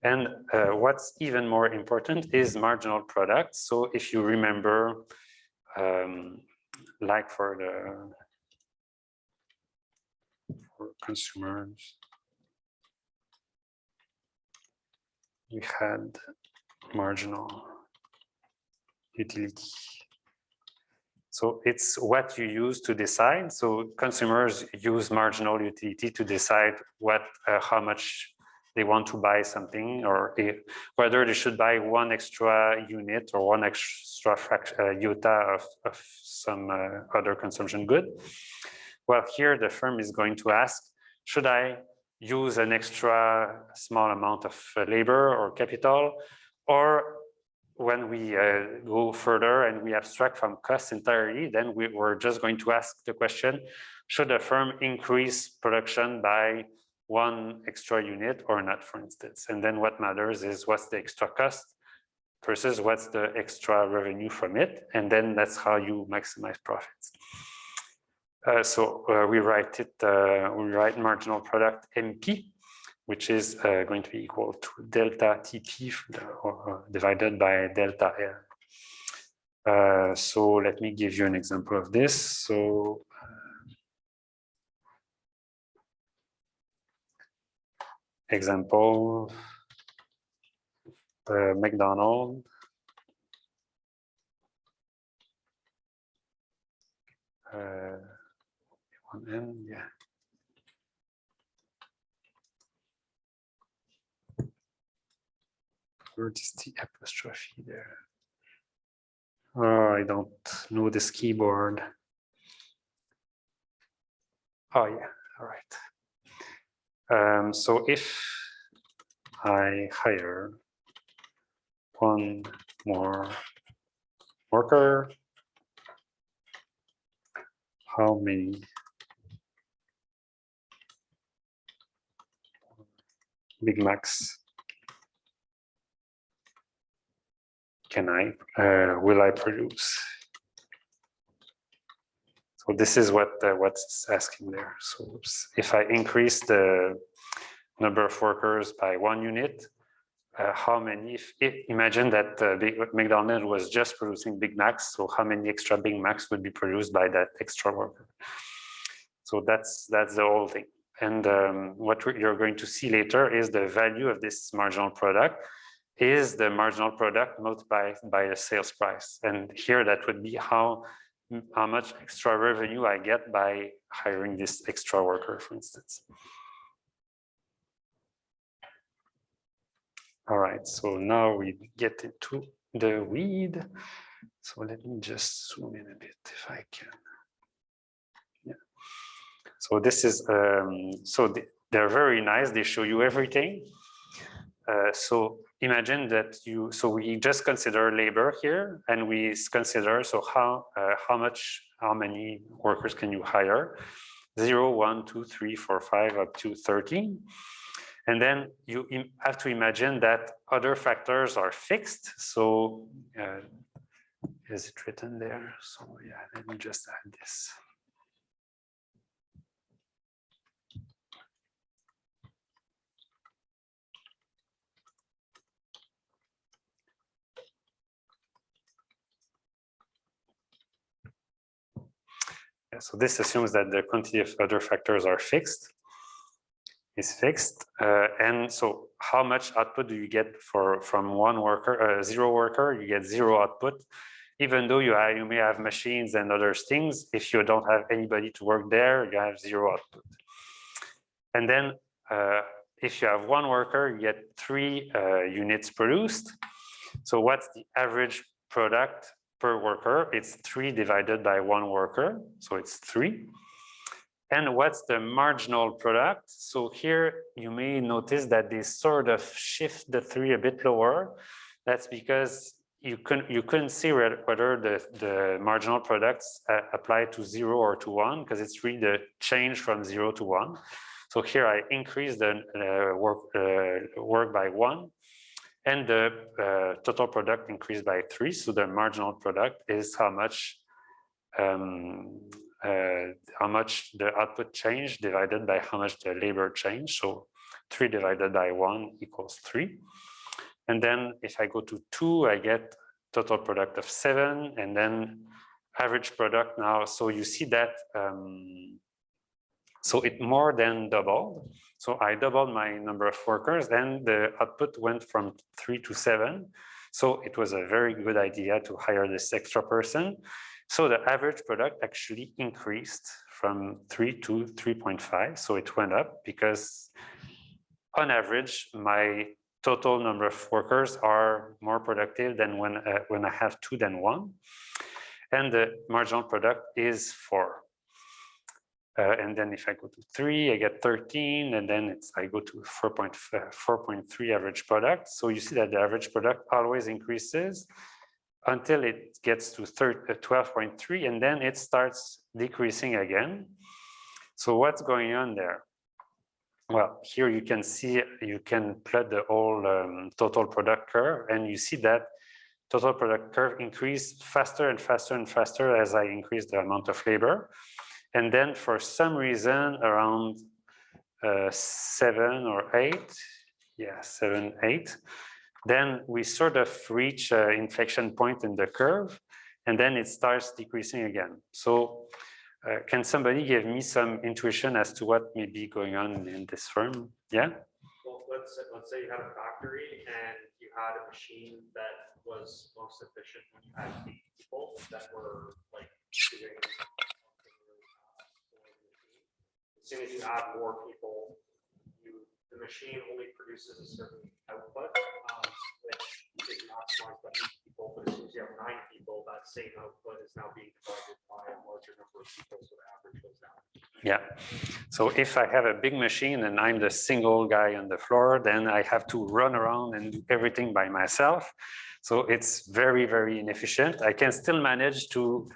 Speaker 2: And what's even more important is marginal product. So if you remember, like for consumers, we had marginal utility. So it's what you use to decide. So consumers use marginal utility to decide what, how much they want to buy something, or whether they should buy one extra unit or one extra iota of some other consumption good. Well, here the firm is going to ask, should I use an extra small amount of labor or capital, or when we go further and we abstract from costs entirely, then we're just going to ask the question, should a firm increase production by one extra unit or not, for instance. And then what matters is what's the extra cost versus what's the extra revenue from it. And then that's how you maximize profits. We write marginal product MP, which is going to be equal to delta TP divided by delta L. So let me give you an example of this. So example, McDonald's. One N, yeah. Where is the apostrophe there? Oh, I don't know this keyboard. Oh yeah, all right. So if I hire one more worker, how many Big Macs will I produce? So this is what's asking there. So if I increase the number of workers by 1 unit, how many? Imagine that McDonald's was just producing Big Macs, so how many extra Big Macs would be produced by that extra worker? So that's the whole thing. And what you're going to see later is the value of this marginal product is the marginal product multiplied by the sales price. And here that would be how much extra revenue I get by hiring this extra worker, for instance. All right, so now we get into the weed. So let me just zoom in a bit if I can. Yeah. So this is, they're very nice. They show you everything. So imagine that we just consider labor here, and we consider, so how many workers can you hire? 0, 1, 2, 3, 4, 5, up to 13. And then you have to imagine that other factors are fixed. So is it written there? So yeah, let me just add this. Yeah, so this assumes that the quantity of other factors are fixed. And so how much output do you get from one worker, 0 worker? You get 0 output, even though you may have machines and other things. If you don't have anybody to work there, you have 0 output. And then if you have 1 worker, you get 3 units produced. So what's the average product per worker? It's 3 divided by 1 worker, so it's 3. And what's the marginal product? So here you may notice that they sort of shift the 3 a bit lower. That's because you couldn't see whether the marginal products apply to 0 or to 1, because it's really the change from 0 to 1. So here I increase the work by 1, and the total product increased by 3. So the marginal product is how much the output changed divided by how much the labor changed. So 3 divided by 1 equals 3. And then if I go to 2, I get total product of 7, and then average product now. So you see that, so it more than doubled. So I doubled my number of workers, and the output went from 3 to 7. So it was a very good idea to hire this extra person. So the average product actually increased from 3 to 3.5. So it went up because on average, my total number of workers are more productive than when I have 2 than 1. And the marginal product is 4. And then if I go to 3, I get 13, and then I go to 4.3 average product. So you see that the average product always increases until it gets to 12.3, and then it starts decreasing again. So what's going on there? well, here you can see, you can plot the whole total product curve, and you see that total product curve increased faster and faster and faster as I increase the amount of labor. And then for some reason around 7 or 8, yeah, 7, 8, then we sort of reach an inflection point in the curve, and then it starts decreasing again. So can somebody give me some intuition as to what may be going on in this firm? Yeah?
Speaker 3: Well, let's say you had a factory and you had a machine that was most efficient when you had 8 people that were like doing something really fast for the machine. As soon as you add more people, the machine only produces a certain output, which is maximized by 8 people, but as soon as you have 9 people, that same output is now being divided by a larger number of people, so the average goes down.
Speaker 2: Yeah. So if I have a big machine and I'm the single guy on the floor, then I have to run around and do everything by myself. So it's very, very inefficient. I can still manage to,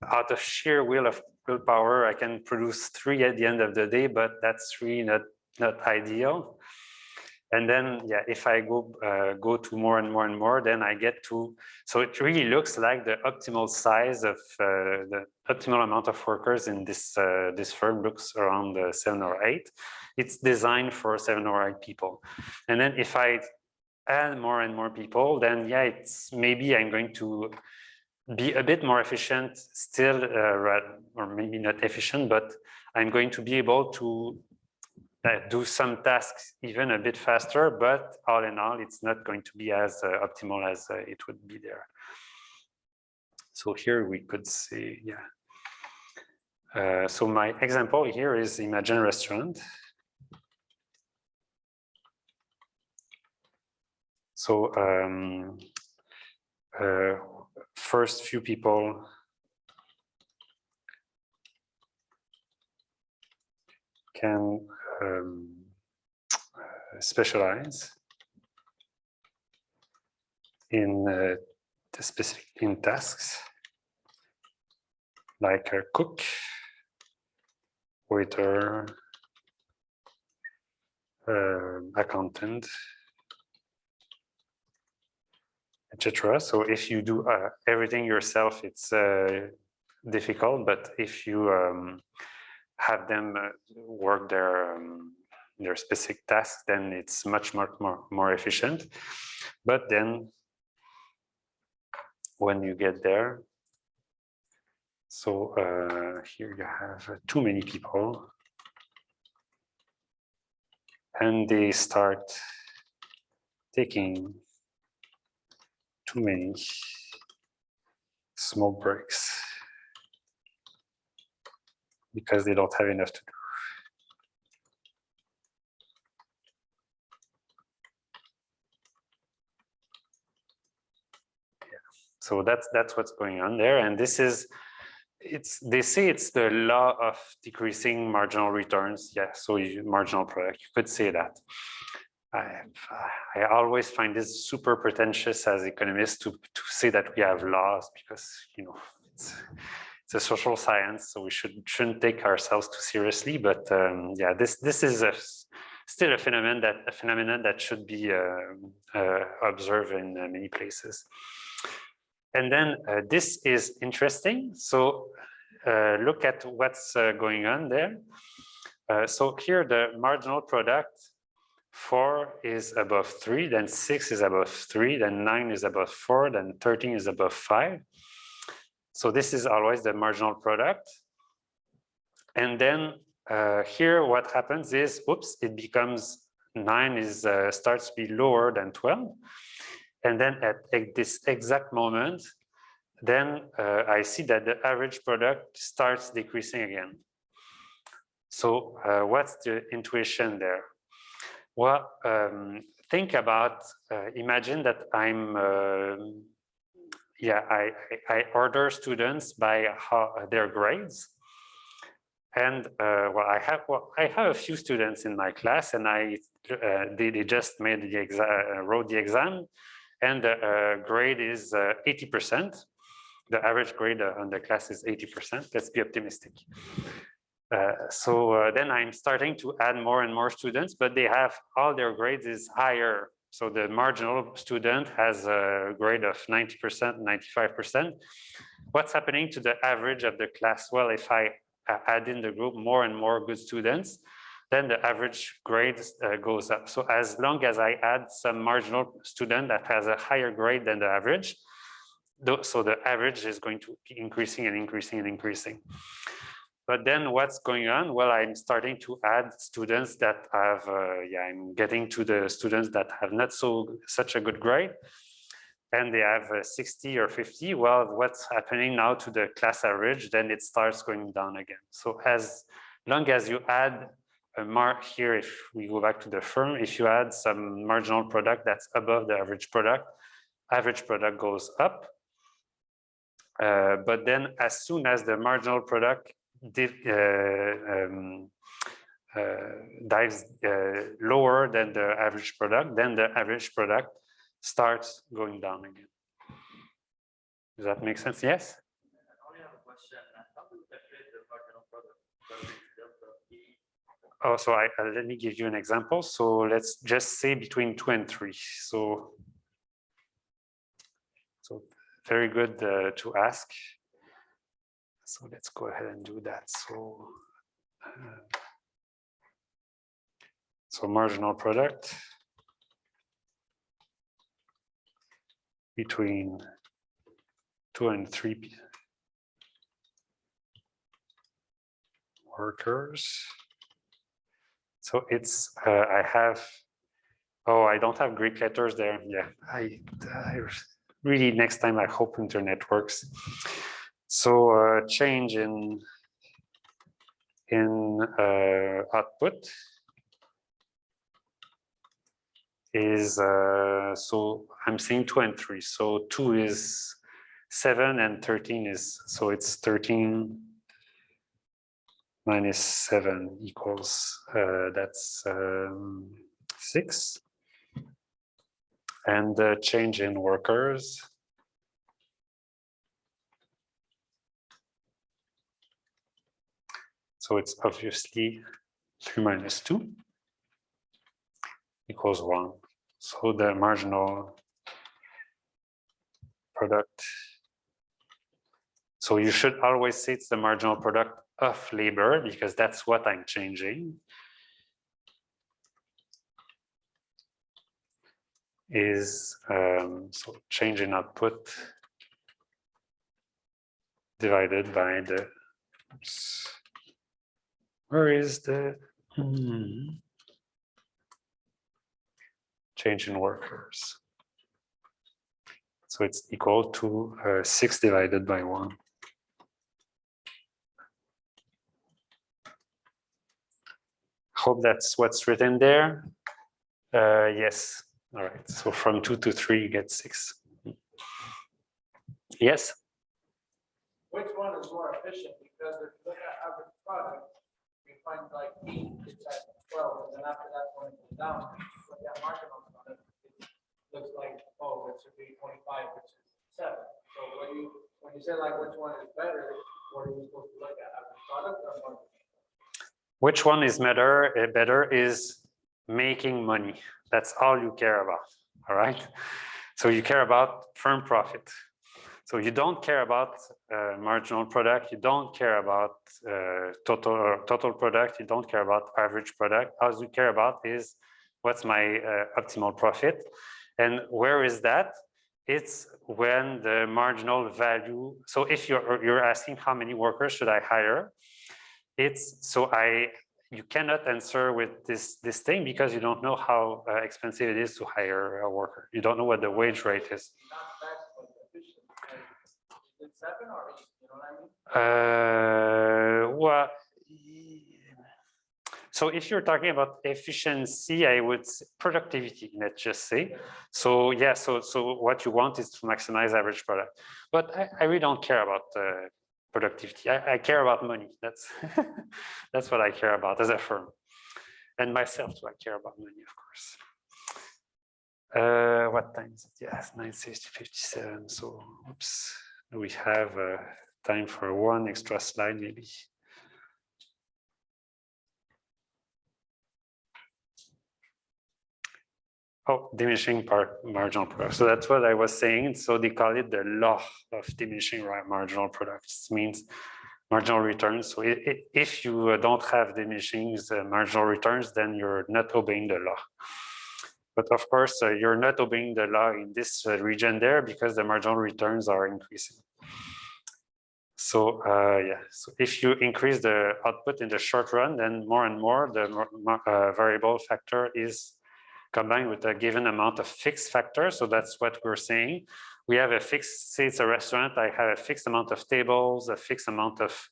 Speaker 2: out of sheer willpower, I can produce 3 at the end of the day, but that's really not ideal. And then, yeah, if I go to more and more and more, then I get to, so it really looks like the optimal size of the optimal amount of workers in this this firm looks around 7 or 8. It's designed for 7 or 8 people. And then if I add more and more people, then yeah, it's maybe I'm going to be a bit more efficient still, or maybe not efficient, but I'm going to be able to do some tasks even a bit faster, but all in all, it's not going to be as optimal as it would be there. So here we could say, yeah. So my example here is imagine a restaurant. So first few people can specialize in in tasks like a cook, waiter, accountant, etc. So if you do everything yourself, it's difficult. But if you have them work their specific tasks, then it's much more efficient. But then when you get there, so here you have too many people, and they start taking too many smoke breaks because they don't have enough to do. So that's what's going on there, and this is they say it's the law of decreasing marginal returns. Yeah, so marginal product, you could say that. I always find this super pretentious as economists to say that we have laws, because it's a social science, so we shouldn't take ourselves too seriously. But yeah, this is still a phenomenon that should be observed in many places. And then this is interesting. So look at what's going on there. So here the marginal product, 4 is above 3, then 6 is above 3, then 9 is above 4, then 13 is above 5. So this is always the marginal product. And then here what happens is, oops, it becomes 9 starts to be lower than 12. And then at this exact moment, then I see that the average product starts decreasing again. So what's the intuition there? Well, think about, imagine that I'm, I order students by their grades. And I have a few students in my class, and they just made the wrote the exam, and the grade is 80%. The average grade on the class is 80%. Let's be optimistic. Then I'm starting to add more and more students, but they have all their grades is higher. So the marginal student has a grade of 90%, 95%. What's happening to the average of the class? Well, if I add in the group more and more good students, then the average grade goes up. So as long as I add some marginal student that has a higher grade than the average, so the average is going to be increasing and increasing and increasing. But then what's going on? Well, I'm starting to add students that have, I'm getting to the students that have not such a good grade, and they have 60 or 50. Well, what's happening now to the class average? Then it starts going down again. So as long as you add a mark here, if we go back to the firm, if you add some marginal product that's above the average product goes up. But then as soon as the marginal product dives lower than the average product, then the average product starts going down again. Does that make sense? Yes?
Speaker 4: I only have a question. How do you calculate the marginal product?
Speaker 2: Oh, so let me give you an example. So let's just say between 2 and 3. So very good to ask. So let's go ahead and do that. So marginal product between 2 and 3 workers. So it's I have, oh, I don't have Greek letters there. Yeah, I really, next time I hope internet works. So change in output is so I'm saying 2 and 3. So 2 is 7 and 13 is, so it's 13 minus 7 equals that's 6. And the change in workers so it's obviously 3 minus 2 equals 1. So the marginal product, so you should always say it's the marginal product of labor because that's what I'm changing, is so change in output divided by the, oops, where is the change in workers? So it's equal to 6 divided by 1. Hope that's what's written there. Yes. All right. So from 2 to 3, you get 6. Yes.
Speaker 5: Which one is more efficient? Because if you look at average product, you find like 8 is at 12, and then after that when it goes down, look at marginal product, it looks like, oh, it should be 25, which is 7. So when you say like which one is better, what are you supposed to look at? Average product or marginal?
Speaker 2: Which one is better? Better is making money. That's all you care about. All right. So you care about firm profit. So you don't care about marginal product. You don't care about total product. You don't care about average product. All you care about is what's my optimal profit. And where is that? It's when the marginal value. So if you're asking how many workers should I hire, it's so you cannot answer with this thing because you don't know how expensive it is to hire a worker. You don't know what the wage rate is.
Speaker 5: Is it 7 or 8? You know what I mean?
Speaker 2: Well, so if you're talking about efficiency, I would say productivity, let's just say. So yeah, so what you want is to maximize average product. But I really don't care about productivity. I care about money. That's that's what I care about as a firm, and myself too. I care about money, of course. What time is it? Yes, 9:57. So, oops, we have time for one extra slide, maybe. Oh, diminishing marginal product. So that's what I was saying. So they call it the law of diminishing marginal products. It means marginal returns. So if you don't have diminishing marginal returns, then you're not obeying the law. But of course, you're not obeying the law in this region there because the marginal returns are increasing. So yeah, so if you increase the output in the short run, then more and more the variable factor is combined with a given amount of fixed factor. So that's what we're saying. We have a fixed, say it's a restaurant, I have a fixed amount of tables, a fixed amount of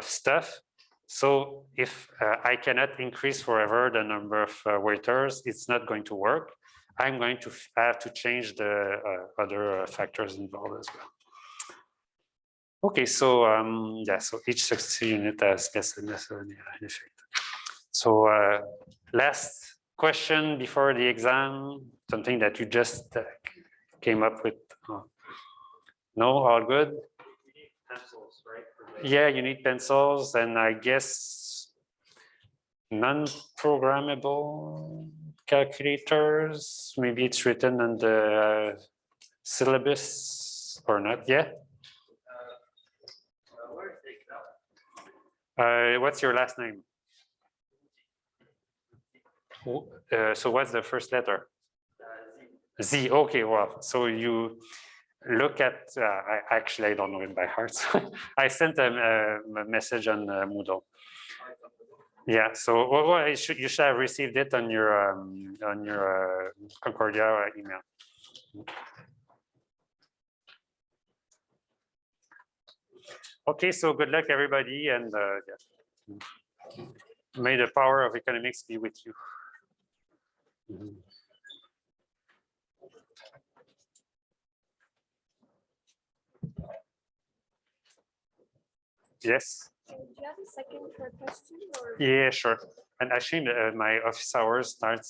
Speaker 2: stuff. So if I cannot increase forever the number of waiters, it's not going to work. I'm going to have to change the other factors involved as well. Okay, so yeah, so each successive unit has less and less an effect. So last question before the exam, something that you just came up with. No, all good?
Speaker 3: You need pencils, right?
Speaker 2: Yeah, you need pencils and I guess non-programmable calculators. Maybe it's written on the syllabus or not, yeah?
Speaker 4: Where is the exam?
Speaker 2: What's your last name? So what's the first letter?
Speaker 4: Z.
Speaker 2: Z. Okay, well, so you look at. I don't know it by heart. I sent a message on Moodle. Yeah. So well, you should have received it on your Concordia email. Okay. So good luck, everybody, and yeah. May the power of economics be with you. Yes.
Speaker 6: Do you have a second for a question or?
Speaker 2: Yeah, sure. And actually, my office hours I'm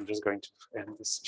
Speaker 2: just going to end this chat.